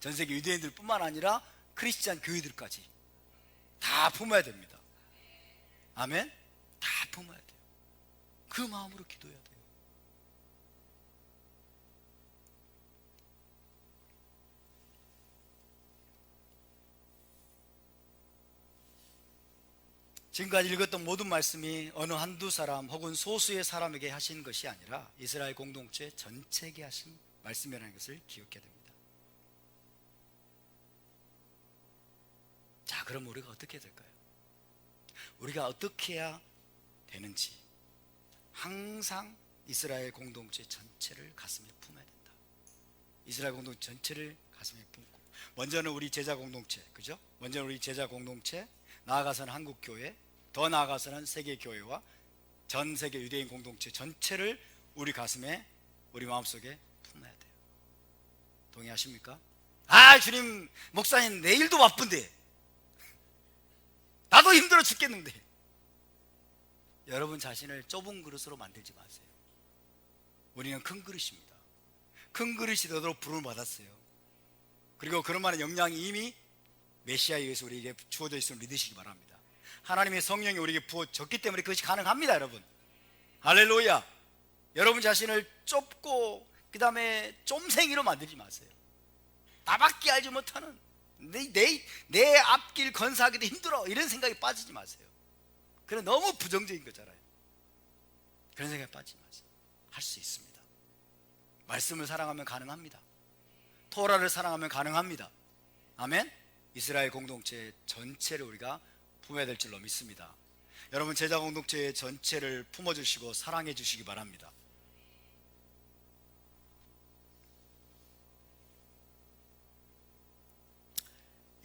전 세계 유대인들 뿐만 아니라 크리스찬 교회들까지 다 품어야 됩니다. 아멘. 다 품어야 돼요. 그 마음으로 기도해야 돼요. 지금까지 읽었던 모든 말씀이 어느 한두 사람 혹은 소수의 사람에게 하신 것이 아니라 이스라엘 공동체 전체에게 하신 말씀이라는 것을 기억해야 됩니다. 자, 그럼 우리가 어떻게 해야 될까요? 우리가 어떻게 해야 되는지, 항상 이스라엘 공동체 전체를 가슴에 품어야 된다. 이스라엘 공동체 전체를 가슴에 품고, 먼저는 우리 제자 공동체, 그죠? 먼저 우리 제자 공동체, 나아가서는 한국 교회, 더 나아가서는 세계 교회와 전 세계 유대인 공동체 전체를 우리 가슴에, 우리 마음속에 품어야 돼요. 동의하십니까? 아, 주님, 목사님 내일도 바쁜데, 나도 힘들어 죽겠는데. 여러분 자신을 좁은 그릇으로 만들지 마세요. 우리는 큰 그릇입니다. 큰 그릇이 되도록 부름을 받았어요. 그리고 그런 많은 역량이 이미 메시아에 의해서 우리에게 주어져 있음을 믿으시기 바랍니다. 하나님의 성령이 우리에게 부어졌기 때문에 그것이 가능합니다, 여러분. 할렐루야. 여러분 자신을 좁고 그 다음에 쫌생이로 만들지 마세요. 나밖에 알지 못하는, 내 앞길 건사하기도 힘들어, 이런 생각에 빠지지 마세요. 그건 너무 부정적인 거잖아요. 그런 생각에 빠지지 마세요. 할 수 있습니다. 말씀을 사랑하면 가능합니다. 토라를 사랑하면 가능합니다. 아멘. 이스라엘 공동체 전체를 우리가 품어야 될 줄로 믿습니다. 여러분 제자 공동체 전체를 품어주시고 사랑해 주시기 바랍니다.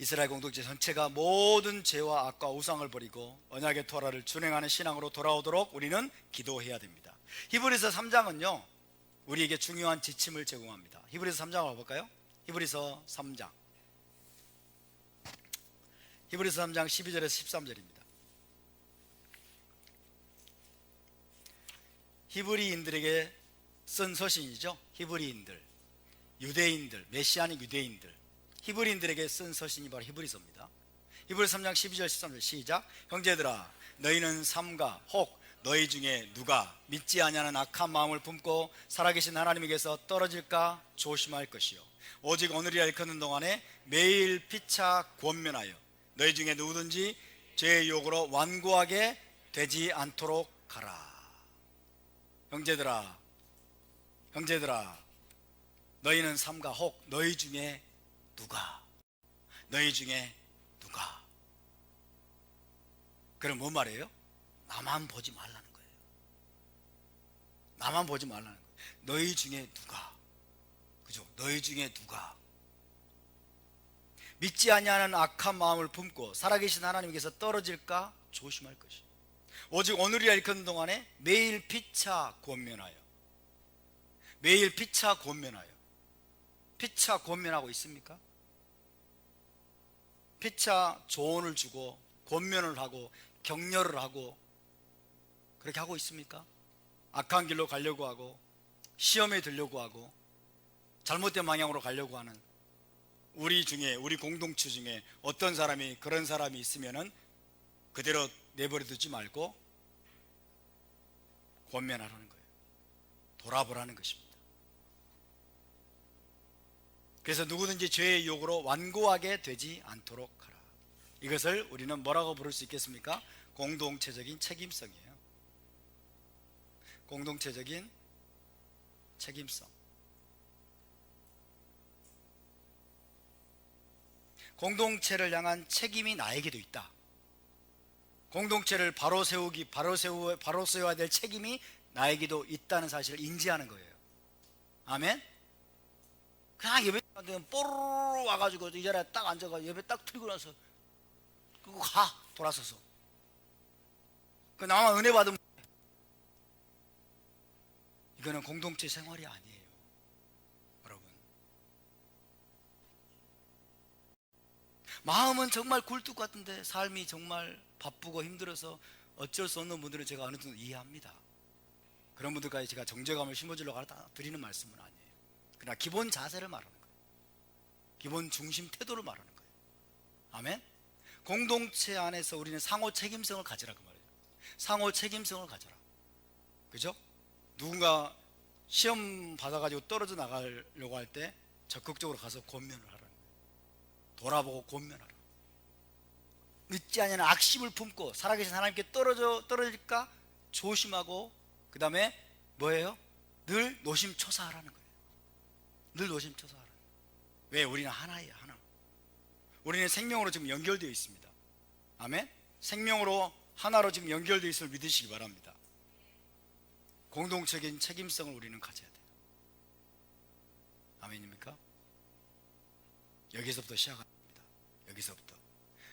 이스라엘 공동체 전체가 모든 죄와 악과 우상을 버리고 언약의 토라를 준행하는 신앙으로 돌아오도록 우리는 기도해야 됩니다. 히브리서 3장은요 우리에게 중요한 지침을 제공합니다. 히브리서 3장 와볼까요? 히브리서 3장 12절에서 13절입니다. 히브리인들에게 쓴 서신이죠. 히브리인들, 유대인들, 메시아닉 유대인들, 히브리인들에게 쓴 서신이 바로 히브리서입니다. 히브리서 3장 12절 13절 시작. 형제들아 너희는 삼가 혹 너희 중에 누가 믿지 아니하는 악한 마음을 품고 살아계신 하나님에게서 떨어질까 조심할 것이요 오직 오늘이라 일컫는 동안에 매일 피차 권면하여 너희 중에 누구든지 죄의 유혹으로 완고하게 되지 않도록 하라. 형제들아 너희는 삼가 혹 너희 중에 누가 그럼 뭔 말이에요? 나만 보지 말라는 거예요. 나만 보지 말라는 거예요. 너희 중에 누가, 그죠? 너희 중에 누가 믿지 아니하는 악한 마음을 품고 살아계신 하나님께서 떨어질까 조심할 것이. 오직 오늘이라 일컫는 동안에 매일 피차 권면하여. 매일 피차 권면하여. 피차 권면하고 있습니까? 피차 조언을 주고 권면을 하고 격려를 하고 그렇게 하고 있습니까? 악한 길로 가려고 하고 시험에 들려고 하고 잘못된 방향으로 가려고 하는 우리 중에, 우리 공동체 중에 어떤 사람이, 그런 사람이 있으면은 그대로 내버려 두지 말고 권면하라는 거예요. 돌아보라는 것입니다. 그래서 누구든지 죄의 유혹으로 완고하게 되지 않도록 하라. 이것을 우리는 뭐라고 부를 수 있겠습니까? 공동체적인 책임성이에요. 공동체적인 책임성. 공동체를 향한 책임이 나에게도 있다. 공동체를 바로 세워야 될 책임이 나에게도 있다는 사실을 인지하는 거예요. 아멘? 그냥 예배 때는 뽀로로 와가지고 이 자리에 딱 앉아가지고 예배 딱 틀고 나서 그리고 가 돌아서서 그 나만 은혜 받으면 이거는 공동체 생활이 아니에요. 여러분, 마음은 정말 굴뚝 같은데 삶이 정말 바쁘고 힘들어서 어쩔 수 없는 분들은 제가 어느 정도 이해합니다. 그런 분들까지 제가 정죄감을 심어주려고 하다 드리는 말씀은 아니에요. 그러나 기본 자세를 말하는 거예요. 기본 중심 태도를 말하는 거예요. 아멘? 공동체 안에서 우리는 상호 책임성을 가지라 그 말이에요. 상호 책임성을 가져라. 그죠? 누군가 시험 받아가지고 떨어져 나가려고 할 때 적극적으로 가서 권면을 하라는 거예요. 돌아보고 권면하라. 믿지 않는 악심을 품고 살아계신 하나님께 떨어질까 조심하고, 그 다음에 뭐예요? 늘 노심초사하라는 거예요. 늘 노심초사하라. 왜? 우리는 하나예요. 하나. 우리는 생명으로 지금 연결되어 있습니다. 아멘? 생명으로 하나로 지금 연결되어 있음을 믿으시기 바랍니다. 공동체적인 책임성을 우리는 가져야 돼요. 아멘입니까? 여기서부터 시작합니다. 여기서부터.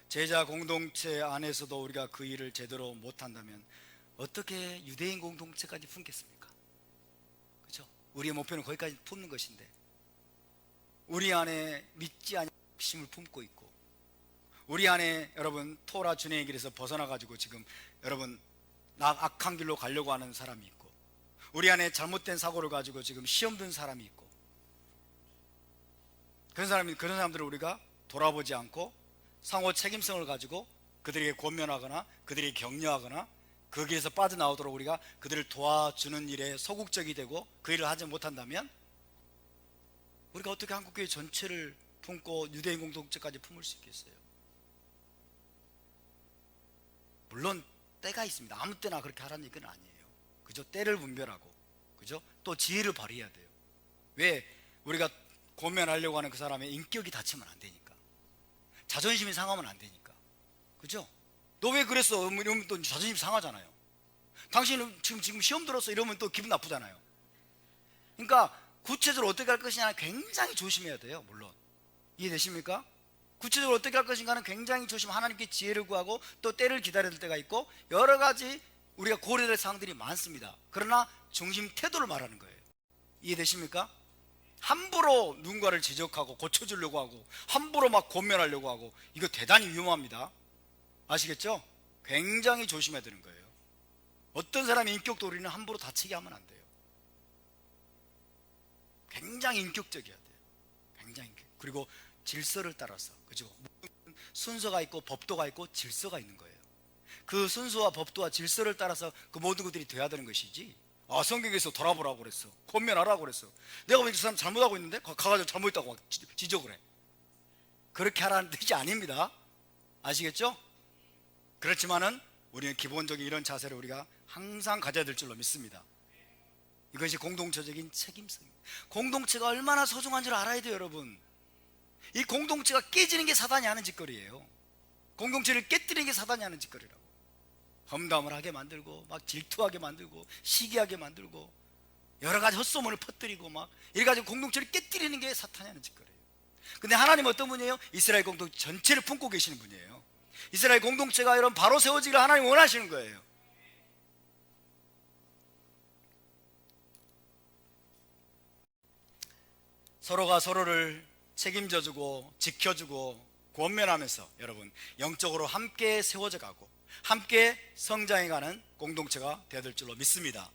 제자 공동체 안에서도 우리가 그 일을 제대로 못한다면 어떻게 유대인 공동체까지 품겠습니까? 그렇죠? 우리의 목표는 거기까지 품는 것인데 우리 안에 믿지 않는 욕심을 품고 있고, 우리 안에 여러분 토라 준행의 길에서 벗어나가지고 지금 여러분 악한 길로 가려고 하는 사람이 있고, 우리 안에 잘못된 사고를 가지고 지금 시험 든 사람이 있고, 그런 사람들을 우리가 돌아보지 않고 상호 책임성을 가지고 그들에게 권면하거나 그들에게 격려하거나 그 길에서 빠져나오도록 우리가 그들을 도와주는 일에 소극적이 되고 그 일을 하지 못한다면 우리가 어떻게 한국교회 전체를 품고 유대인 공동체까지 품을 수 있겠어요? 물론 때가 있습니다. 아무 때나 그렇게 하라는 얘기는 아니에요. 그죠? 때를 분별하고, 그죠? 또 지혜를 발휘해야 돼요. 왜? 우리가 권면하려고 하는 그 사람의 인격이 다치면 안 되니까, 자존심이 상하면 안 되니까. 그죠? 너 왜 그랬어? 이러면 또 자존심 상하잖아요. 당신은 지금 시험 들었어 이러면 또 기분 나쁘잖아요. 그러니까 구체적으로 어떻게 할 것이냐 굉장히 조심해야 돼요. 물론 이해되십니까? 구체적으로 어떻게 할 것인가는 굉장히 하나님께 지혜를 구하고 또 때를 기다릴 때가 있고 여러 가지 우리가 고려될 사항들이 많습니다. 그러나 중심 태도를 말하는 거예요. 이해되십니까? 함부로 누군가를 지적하고 고쳐주려고 하고 함부로 막 권면하려고 하고 이거 대단히 위험합니다. 아시겠죠? 굉장히 조심해야 되는 거예요. 어떤 사람의 인격도 우리는 함부로 다치게 하면 안 돼요. 굉장히 인격적이어야 돼요. 굉장히 그리고 질서를 따라서, 그죠? 순서가 있고 법도가 있고 질서가 있는 거예요. 그 순서와 법도와 질서를 따라서 그 모든 것들이 돼야 되는 것이지, 성경에서 돌아보라고 그랬어, 권면하라고 그랬어, 내가 보니까 그 사람 잘못하고 있는데 가가지고 잘못했다고 막 지적을 해. 그렇게 하라는 뜻이 아닙니다. 아시겠죠? 그렇지만은 우리는 기본적인 이런 자세를 우리가 항상 가져야 될 줄로 믿습니다. 이것이 공동체적인 책임성입니다. 공동체가 얼마나 소중한지를 알아야 돼요, 여러분. 이 공동체가 깨지는 게 사단이 하는 짓거리예요. 공동체를 깨뜨리는 게 사단이 하는 짓거리라고. 험담을 하게 만들고 막 질투하게 만들고 시기하게 만들고 여러 가지 헛소문을 퍼뜨리고 막 이래가지고 공동체를 깨뜨리는 게 사탄이 하는 짓거리예요. 근데 하나님은 어떤 분이에요? 이스라엘 공동체 전체를 품고 계시는 분이에요. 이스라엘 공동체가 이런 바로 세워지기를 하나님이 원하시는 거예요. 서로가 서로를 책임져주고 지켜주고 권면하면서 여러분 영적으로 함께 세워져 가고 함께 성장해가는 공동체가 되어야 될 줄로 믿습니다.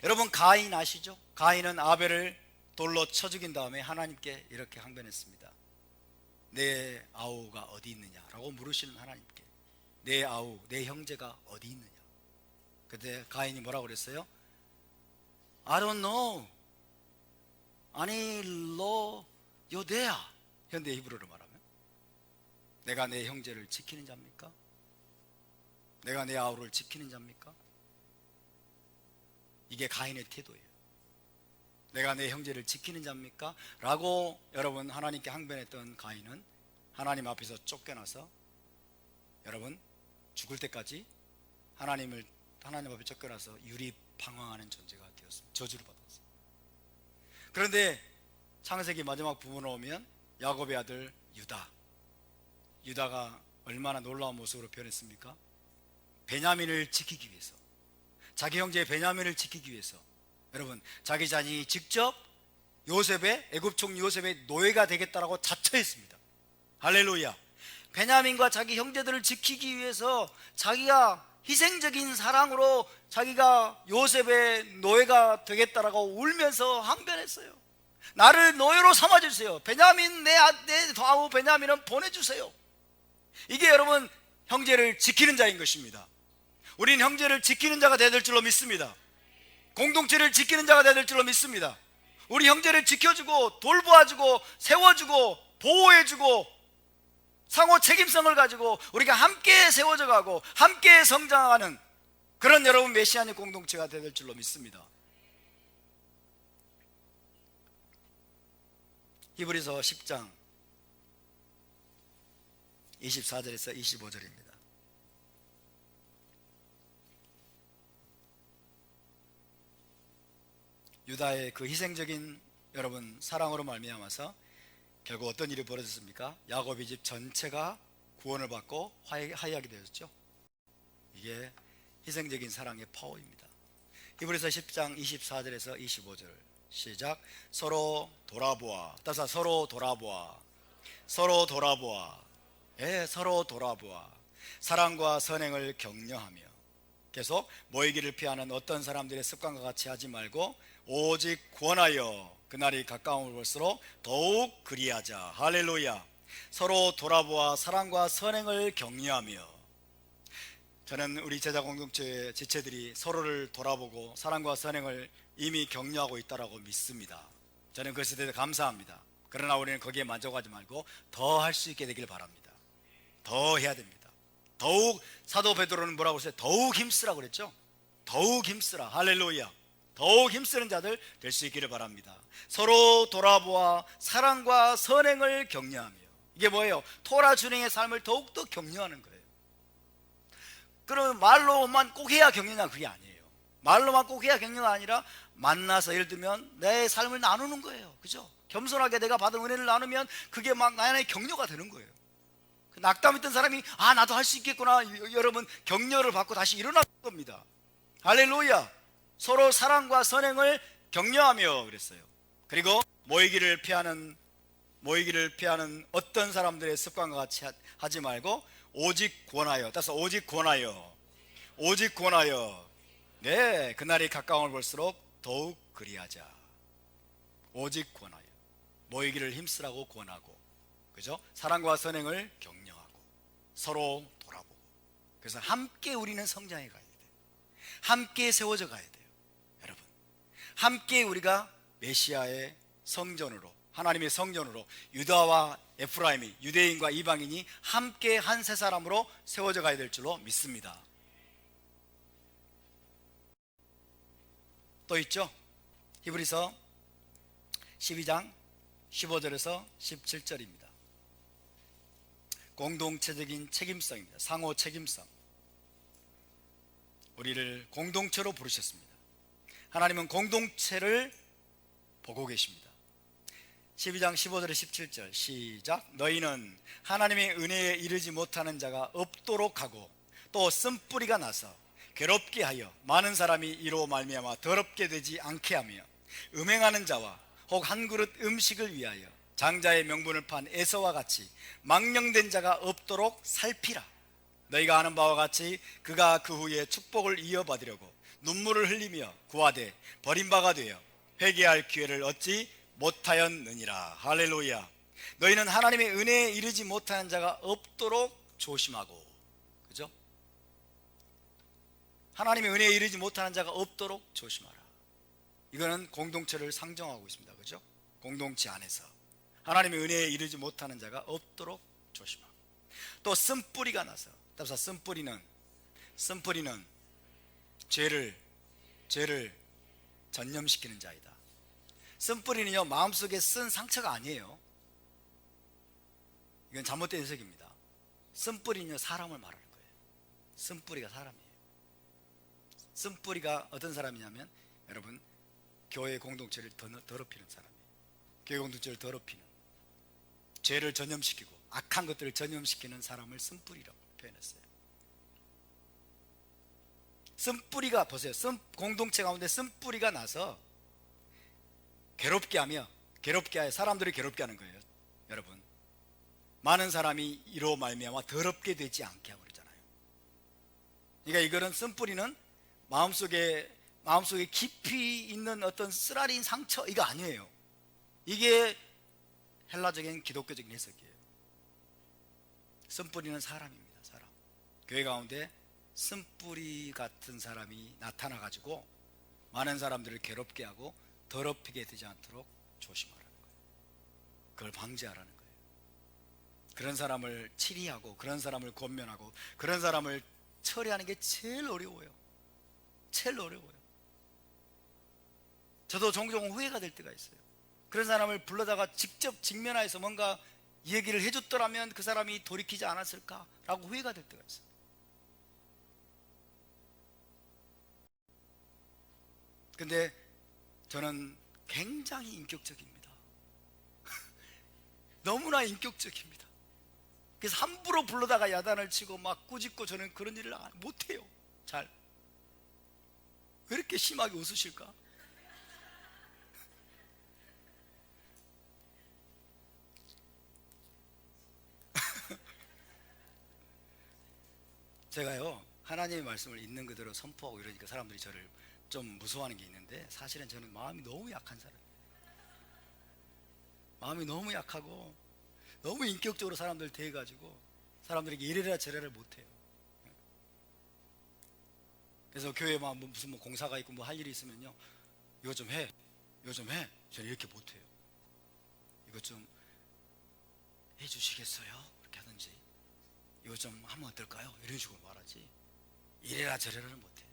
여러분 가인 아시죠? 가인은 아벨을 돌로 쳐 죽인 다음에 하나님께 이렇게 항변했습니다. 내 아우가 어디 있느냐라고 물으시는 하나님께, 내 아우, 내 형제가 어디 있느냐. 그때 가인이 뭐라고 그랬어요? I don't know. 아니 로 요데야. 현대 히브리어로 말하면 내가 내 형제를 지키는 자입니까? 내가 내 아우를 지키는 자입니까? 이게 가인의 태도예요. 내가 내 형제를 지키는 자입니까? 라고 여러분 하나님께 항변했던 가인은 하나님 앞에서 쫓겨나서 여러분 죽을 때까지 하나님 앞에 쫓겨나서 유리방황하는 존재가 되었습니다. 저주를 받았어요. 그런데 창세기 마지막 부분에 오면 야곱의 아들 유다가 얼마나 놀라운 모습으로 변했습니까? 베냐민을 지키기 위해서, 자기 형제 베냐민을 지키기 위해서 여러분 자기 자신이 직접 애굽 총리 요셉의 노예가 되겠다라고 자처했습니다. 할렐루야. 베냐민과 자기 형제들을 지키기 위해서 자기가 희생적인 사랑으로 자기가 요셉의 노예가 되겠다라고 울면서 항변했어요. 나를 노예로 삼아주세요. 베냐민, 내 아우 베냐민은 보내주세요. 이게 여러분 형제를 지키는 자인 것입니다. 우리는 형제를 지키는 자가 되어야 될 줄로 믿습니다. 공동체를 지키는 자가 되어야 될 줄로 믿습니다. 우리 형제를 지켜주고 돌보아주고 세워주고 보호해주고 상호 책임성을 가지고 우리가 함께 세워져 가고 함께 성장하는 그런 여러분 메시아의 공동체가 되어야 될 줄로 믿습니다. 히브리서 10장 24절에서 25절입니다. 유다의 그 희생적인 여러분 사랑으로 말미암아서 결국 어떤 일이 벌어졌습니까? 야곱의 집 전체가 구원을 받고 화해하게 되었죠. 이게 희생적인 사랑의 파워입니다. 히브리서 10장 24절에서 25절 시작. 서로 돌아보아. 따라서 서로 돌아보아. 서로 돌아보아. 예, 서로 돌아보아. 사랑과 선행을 격려하며 계속 모이기를 피하는 어떤 사람들의 습관과 같이 하지 말고 오직 구원하여 그날이 가까움을 볼수록 더욱 그리하자. 할렐루야. 서로 돌아보아 사랑과 선행을 격려하며. 저는 우리 제자 공동체의 지체들이 서로를 돌아보고 사랑과 선행을 이미 격려하고 있다고 믿습니다. 저는 그것에 대해서 감사합니다. 그러나 우리는 거기에 만족하지 말고 더 할 수 있게 되길 바랍니다. 더 해야 됩니다. 더욱 사도 베드로는 뭐라고 했어요? 더욱 힘쓰라고 그랬죠. 더욱 힘쓰라. 할렐루야. 더욱 힘쓰는 자들 될 수 있기를 바랍니다. 서로 돌아보아 사랑과 선행을 격려하며. 이게 뭐예요? 토라 준행의 삶을 더욱더 격려하는 거예요. 그러면 말로만 꼭 해야 격려냐? 그게 아니에요. 말로만 꼭 해야 격려가 아니라 만나서 예를 들면 내 삶을 나누는 거예요. 그죠? 겸손하게 내가 받은 은혜를 나누면 그게 막 나의 격려가 되는 거예요. 낙담했던 사람이 나도 할 수 있겠구나. 여러분 격려를 받고 다시 일어날 겁니다. 할렐루야. 서로 사랑과 선행을 격려하며 그랬어요. 그리고 모이기를 피하는 어떤 사람들의 습관과 같이 하지 말고 오직 구원하여. 따라서 오직 구원하여. 오직 구원하여. 네, 그날이 가까움을 볼수록 더욱 그리하자. 오직 구원하여. 모이기를 힘쓰라고 구원하고, 그죠? 사랑과 선행을 격려하고 서로 돌아보고. 그래서 함께 우리는 성장해 가야 돼요. 함께 세워져 가야 돼요. 여러분 함께 우리가 메시아의 성전으로, 하나님의 성전으로 유다와 에프라임이, 유대인과 이방인이 함께 한 세 사람으로 세워져 가야 될 줄로 믿습니다. 또 있죠. 히브리서 12장 15절에서 17절입니다. 공동체적인 책임성입니다. 상호 책임성. 우리를 공동체로 부르셨습니다. 하나님은 공동체를 보고 계십니다. 12장 15절에 17절 시작. 너희는 하나님의 은혜에 이르지 못하는 자가 없도록 하고 또 쓴뿌리가 나서 괴롭게 하여 많은 사람이 이로 말미암아 더럽게 되지 않게 하며 음행하는 자와 혹 한 그릇 음식을 위하여 장자의 명분을 판 에서와 같이 망령된 자가 없도록 살피라. 너희가 아는 바와 같이 그가 그 후에 축복을 이어받으려고 눈물을 흘리며 구하되 버림바가 되어 회개할 기회를 얻지 못하였느니라. 할렐루야. 너희는 하나님의 은혜에 이르지 못하는 자가 없도록 조심하고. 그죠? 하나님의 은혜에 이르지 못하는 자가 없도록 조심하라. 이거는 공동체를 상정하고 있습니다. 그죠? 공동체 안에서 하나님의 은혜에 이르지 못하는 자가 없도록 조심하고. 또 쓴뿌리가 나서. 따라서 쓴뿌리는 쓴뿌리는 죄를 전념시키는 자이다. 쓴뿌리는요, 마음속에 쓴 상처가 아니에요. 이건 잘못된 해석입니다. 쓴뿌리는요, 사람을 말하는 거예요. 쓴뿌리가 사람이에요. 쓴뿌리가 어떤 사람이냐면, 여러분, 교회 공동체를 더럽히는 사람이에요. 교회 공동체를 더럽히는, 죄를 전염시키고 악한 것들을 전염시키는 사람을 쓴뿌리라고 표현했어요. 쓴뿌리가, 보세요, 공동체 가운데 쓴뿌리가 나서 괴롭게 하여 사람들을 괴롭게 하는 거예요. 여러분, 많은 사람이 이로 말미암아 더럽게 되지 않게 하고 그러잖아요. 그러니까 이거는, 쓴뿌리는 마음속에 깊이 있는 어떤 쓰라린 상처, 이거 아니에요. 이게 헬라적인 기독교적인 해석이에요. 쓴뿌리는 사람입니다. 사람. 교회 가운데 쓴뿌리 같은 사람이 나타나 가지고 많은 사람들을 괴롭게 하고 더럽히게 되지 않도록 조심하라는 거예요. 그걸 방지하라는 거예요. 그런 사람을 치리하고, 그런 사람을 권면하고, 그런 사람을 처리하는 게 제일 어려워요. 제일 어려워요. 저도 종종 후회가 될 때가 있어요. 그런 사람을 불러다가 직접 직면하여서 뭔가 얘기를 해줬더라면 그 사람이 돌이키지 않았을까라고 후회가 될 때가 있어요. 근데 저는 굉장히 인격적입니다. 너무나 인격적입니다. 그래서 함부로 불러다가 야단을 치고 막 꾸짖고, 저는 그런 일을 못해요. 잘. 왜 이렇게 심하게 웃으실까? 제가요, 하나님의 말씀을 있는 그대로 선포하고 이러니까 사람들이 저를 좀 무서워하는 게 있는데, 사실은 저는 마음이 너무 약한 사람이에요. 마음이 너무 약하고 너무 인격적으로 사람들 대해가지고 사람들에게 이래라 저래라 못해요. 그래서 교회에 무슨 공사가 있고 뭐 할 일이 있으면요, 이거 좀 해, 이거 좀 해. 저는 이렇게 못해요. 이거 좀 해주시겠어요? 그렇게 하든지, 이거 좀 하면 어떨까요? 이런 식으로 말하지, 이래라 저래라는 못해.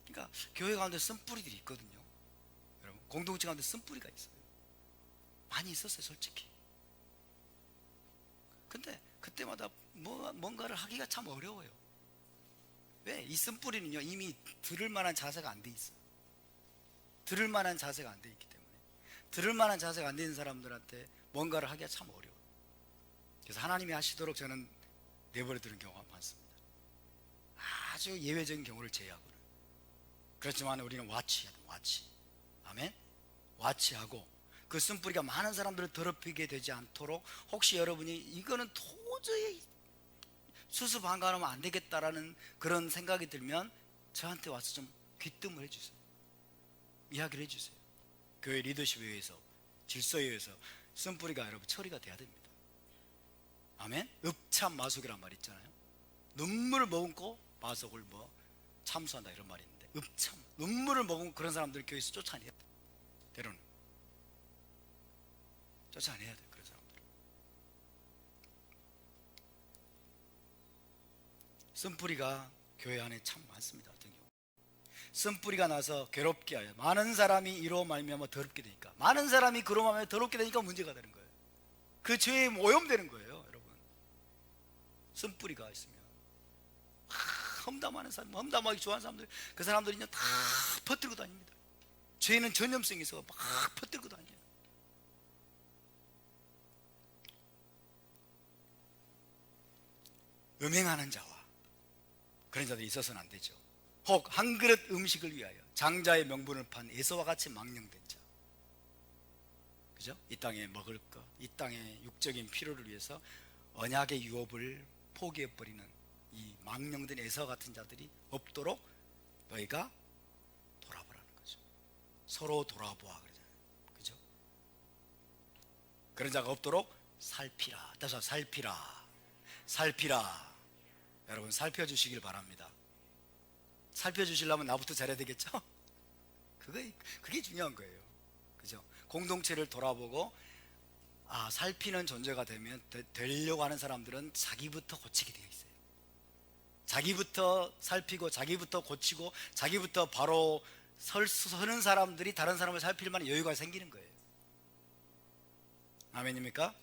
그러니까 교회 가운데 쓴뿌리들이 있거든요. 여러분, 공동체 가운데 쓴뿌리가 있어요. 많이 있었어요, 솔직히. 근데 그때마다 뭔가를 하기가 참 어려워요. 왜? 이 쓴뿌리는요, 이미 들을 만한 자세가 안 돼 있어요. 들을 만한 자세가 안 돼 있기 때문에, 들을 만한 자세가 안 되는 사람들한테 뭔가를 하기가 참 어려워요. 그래서 하나님이 하시도록 저는 내버려두는 경우가 많습니다. 아주 예외적인 경우를 제외하고는. 그렇지만 우리는 와치해야 돼요. 와치. 아멘. 와치하고 그 쓴뿌리가 많은 사람들을 더럽히게 되지 않도록, 혹시 여러분이 이거는 도저히 수습 안 가면 안 되겠다라는 그런 생각이 들면 저한테 와서 좀 귀뜸을 해주세요. 이야기를 해주세요. 교회 리더십에 의해서, 질서에 의해서 쓴뿌리가 여러분 처리가 돼야 됩니다. 아멘. 읍참마속이란 말 있잖아요. 눈물을 머금고 마속을 참수한다, 이런 말이 있는데, 읍참, 눈물을 머금고 그런 사람들 교회에서 쫓아내야 돼. 때로는 쫓아내야 돼, 그런 사람들. 쓴뿌리가 교회 안에 참 많습니다. 어떤 경우 쓴뿌리가 나서 괴롭게 하여 많은 사람이 이로 말미암아 더럽게 되니까, 많은 사람이 그로 말미암아 더럽게 되니까 문제가 되는 거예요. 그 죄에 오염되는 거예요. 여러분, 쓴뿌리가 있으면 험담하는 사람, 험담하기 좋아하는 사람들, 그 사람들이 그냥 다 퍼뜨리고 다닙니다. 죄는 전염성이 있어 막 퍼뜨리고 다녀요. 음행하는 자와 그런 자들이 있어서는 안 되죠. 혹 한 그릇 음식을 위하여 장자의 명분을 판 에서와 같이 망령된 자, 그죠? 이 땅에 먹을 것, 이 땅의 육적인 필요를 위해서 언약의 유업을 포기해버리는 이 망령된 에서 같은 자들이 없도록 너희가 돌아보라는 거죠. 서로 돌아보아 그러잖아요. 그죠? 그런 자가 없도록 살피라. 따라서 살피라. 살피라. 여러분, 살펴주시길 바랍니다. 살펴주시려면 나부터 잘해야 되겠죠? 그게 중요한 거예요. 그죠? 공동체를 돌아보고, 살피는 존재가 되려고 하는 사람들은 자기부터 고치게 되어 있어요. 자기부터 살피고 자기부터 고치고 자기부터 바로 서는 사람들이 다른 사람을 살필 만한 여유가 생기는 거예요. 아멘입니까?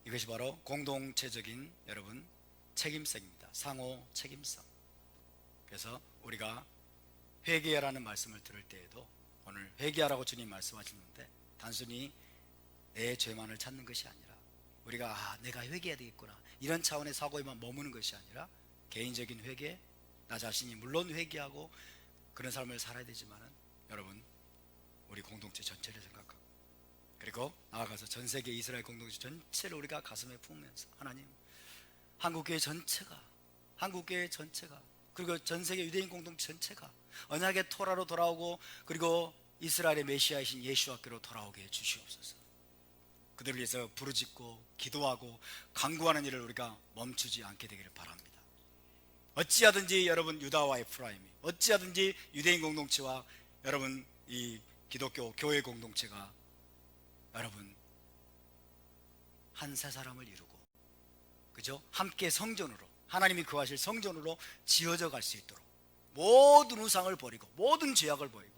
이것이 바로 공동체적인 여러분 책임성입니다. 상호 책임성. 그래서 우리가 회개하라는 말씀을 들을 때에도 오늘 회개하라고 주님 말씀하시는데 단순히 내 죄만을 찾는 것이 아니라 우리가 내가 회개해야 되겠구나 이런 차원의 사고에만 머무는 것이 아니라 개인적인 회개, 나 자신이 물론 회개하고 그런 삶을 살아야 되지만은 여러분 우리 공동체 전체를 생각하고 그리고 나아가서 전 세계 이스라엘 공동체 전체를 우리가 가슴에 품으면서 하나님 한국교회 전체가 그리고 전 세계 유대인 공동체 전체가 언약의 토라로 돌아오고 그리고 이스라엘의 메시아이신 예수와께로 돌아오게 해 주시옵소서. 그들을 위해서 부르짖고 기도하고 간구하는 일을 우리가 멈추지 않게 되기를 바랍니다. 어찌하든지 여러분 유다와 에프라임이 어찌하든지 유대인 공동체와 여러분 이 기독교 교회 공동체가 여러분 한 세 사람을 이루고 그죠? 함께 성전으로 하나님이 거하실 성전으로 지어져 갈 수 있도록 모든 우상을 버리고 모든 죄악을 버리고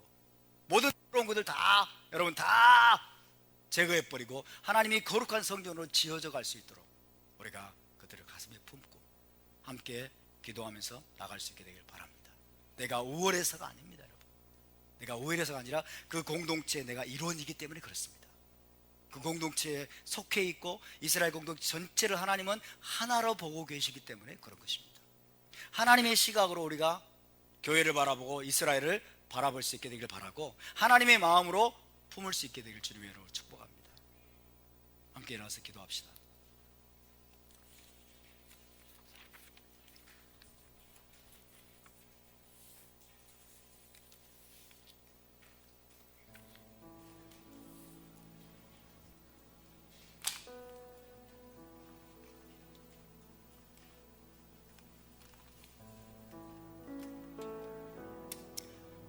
모든 그런 것들 다 여러분 다 제거해 버리고 하나님이 거룩한 성전으로 지어져 갈 수 있도록 우리가 그들을 가슴에 품고 함께 기도하면서 나갈 수 있게 되길 바랍니다. 내가 우월해서가 아닙니다, 여러분. 내가 우월해서가 아니라 그 공동체의 내가 일원이기 때문에 그렇습니다. 그 공동체에 속해 있고 이스라엘 공동체 전체를 하나님은 하나로 보고 계시기 때문에 그런 것입니다. 하나님의 시각으로 우리가 교회를 바라보고 이스라엘을 바라볼 수 있게 되길 바라고 하나님의 마음으로 품을 수 있게 되길 주님의 이름으로 축복합니다. 함께 일어나서 기도합시다.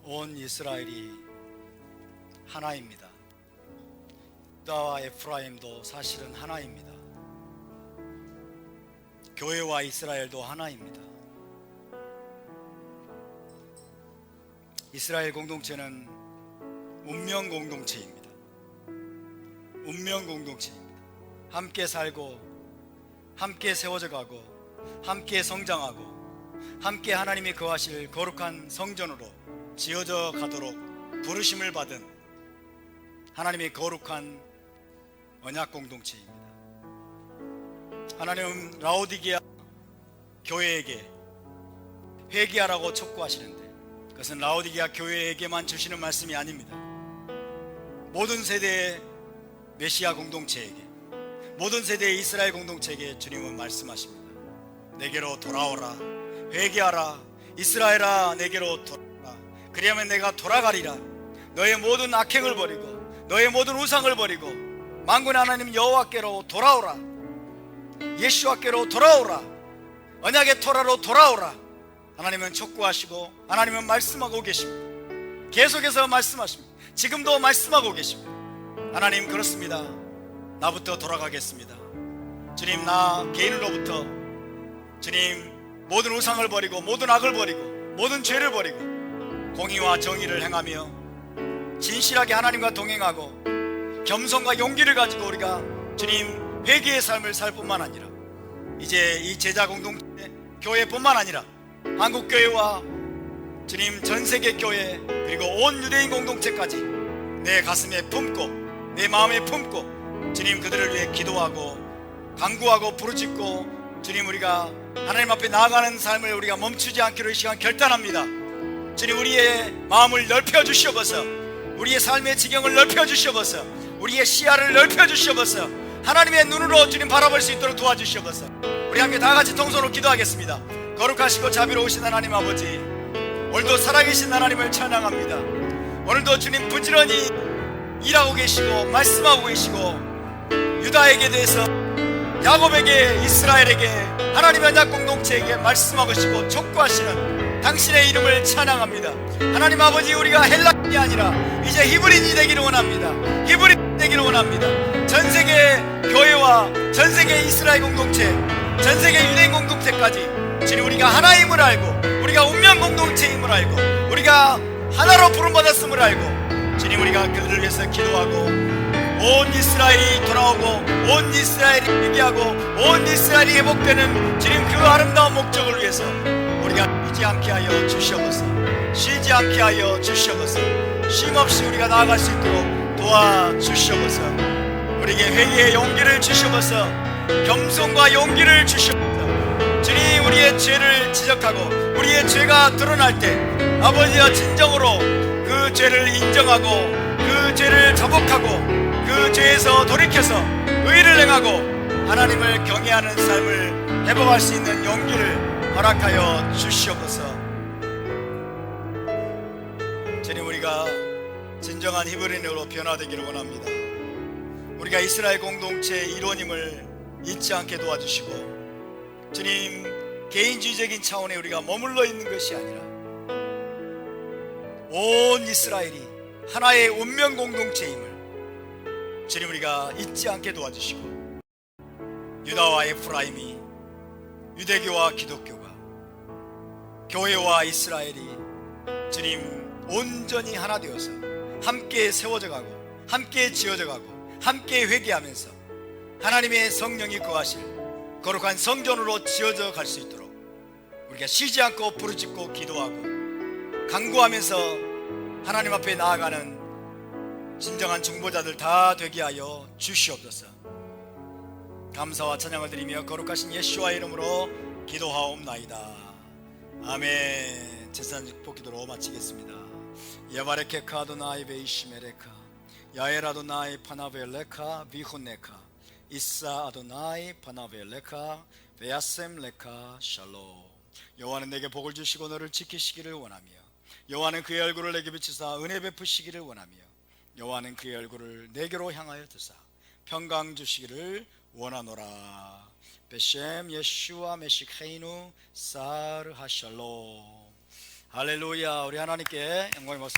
온 이스라엘이 하나입니다. 유다와 에프라임도 사실은 하나입니다. 교회와 이스라엘도 하나입니다. 이스라엘 공동체는 운명 공동체입니다. 운명 공동체입니다. 함께 살고 함께 세워져 가고 함께 성장하고 함께 하나님이 거하실 거룩한 성전으로 지어져 가도록 부르심을 받은 하나님의 거룩한 언약 공동체입니다. 하나님은 라오디게아 교회에게 회개하라고 촉구하시는데 그것은 라오디게아 교회에게만 주시는 말씀이 아닙니다. 모든 세대의 메시아 공동체에게 모든 세대의 이스라엘 공동체에게 주님은 말씀하십니다. 내게로 돌아오라. 회개하라. 이스라엘아 내게로 돌아오라. 그리하면 내가 돌아가리라. 너의 모든 악행을 버리고 너의 모든 우상을 버리고 만군의 하나님 여호와께로 돌아오라. 예수와께로 돌아오라. 언약의 토라로 돌아오라. 하나님은 촉구하시고 하나님은 말씀하고 계십니다. 계속해서 말씀하십니다. 지금도 말씀하고 계십니다. 하나님 그렇습니다. 나부터 돌아가겠습니다. 주님 나 개인으로부터 주님 모든 우상을 버리고 모든 악을 버리고 모든 죄를 버리고 공의와 정의를 행하며 진실하게 하나님과 동행하고 겸손과 용기를 가지고 우리가 주님 회개의 삶을 살 뿐만 아니라 이제 이 제자 공동체 교회뿐만 아니라 한국교회와 주님 전세계 교회 그리고 온 유대인 공동체까지 내 가슴에 품고 내 마음에 품고 주님 그들을 위해 기도하고 간구하고 부르짖고 주님 우리가 하나님 앞에 나아가는 삶을 우리가 멈추지 않기로 이 시간 결단합니다. 주님 우리의 마음을 넓혀 주시옵소서. 우리의 삶의 지경을 넓혀 주시옵소서. 우리의 시야를 넓혀 주시옵소서. 하나님의 눈으로 주님 바라볼 수 있도록 도와주시옵소서. 우리 함께 다 같이 통성으로 기도하겠습니다. 거룩하시고 자비로우신 하나님 아버지, 오늘도 살아계신 하나님을 찬양합니다. 오늘도 주님 부지런히 일하고 계시고 말씀하고 계시고 유다에게 대해서 야곱에게 이스라엘에게 하나님의 언약 공동체에게 말씀하시고 촉구하시는 당신의 이름을 찬양합니다. 하나님 아버지 우리가 헬라인이 아니라 이제 히브리인이 되기를 원합니다. 히브리인이 되기를 원합니다. 전 세계 교회와 전 세계 이스라엘 공동체, 전 세계 유대인 공동체까지 주님 우리가 하나임을 알고, 우리가 운명 공동체임을 알고, 우리가 하나로 부름받았음을 알고 주님 우리가 그들을 위해서 기도하고 온 이스라엘이 돌아오고 온 이스라엘이 회개하고 온 이스라엘이 회복되는 주님 그 아름다운 목적을 위해서 우리가 쉬지 않게 하여 주시옵소서. 쉬지 않게 하여 주시옵소서. 쉼없이 우리가 나아갈 수 있도록 도와주시옵소서. 우리에게 회개의 용기를 주시옵소서. 겸손과 용기를 주시옵소서. 주님 우리의 죄를 지적하고 우리의 죄가 드러날 때 아버지여 진정으로 그 죄를 인정하고 그 죄를 자복하고 그 죄에서 돌이켜서 의를 행하고 하나님을 경외하는 삶을 회복할 수 있는 용기를 허락하여 주시옵소서. 주님 우리가 진정한 히브리인으로 변화되기를 원합니다. 우리가 이스라엘 공동체의 일원임을 잊지 않게 도와주시고 주님 개인주의적인 차원에 우리가 머물러 있는 것이 아니라 온 이스라엘이 하나의 운명 공동체임을 주님 우리가 잊지 않게 도와주시고 유다와 에프라임이, 유대교와 기독교가, 교회와 이스라엘이 주님 온전히 하나 되어서 함께 세워져 가고 함께 지어져 가고 함께 회개하면서 하나님의 성령이 거하실 거룩한 성전으로 지어져 갈 수 있도록 우리가 쉬지 않고 부르짖고 기도하고 간구하면서 하나님 앞에 나아가는 진정한 중보자들 다 되게 하여 주시옵소서. 감사와 찬양을 드리며 거룩하신 예수와 이름으로 기도하옵나이다. 아멘. 제사장 축복 기도로 마치겠습니다. 야바레케카 아도나이 베이시메레카 야엘 아도나이 파나벨레카 비훈네카 이사 아도나이 파나벨레카 베야셈레카 샬롬. 여호와는 내게 복을 주시고 너를 지키시기를 원하며 여호와는 그의 얼굴을 내게 비추사 은혜 베푸시기를 원하며 여호와는 그의 얼굴을 내게로 향하여 드사 평강 주시기를 원하노라. 베셈 예슈아 메시케이누 사르 하샬롬. 할렐루야. 우리 하나님께 영광의 박수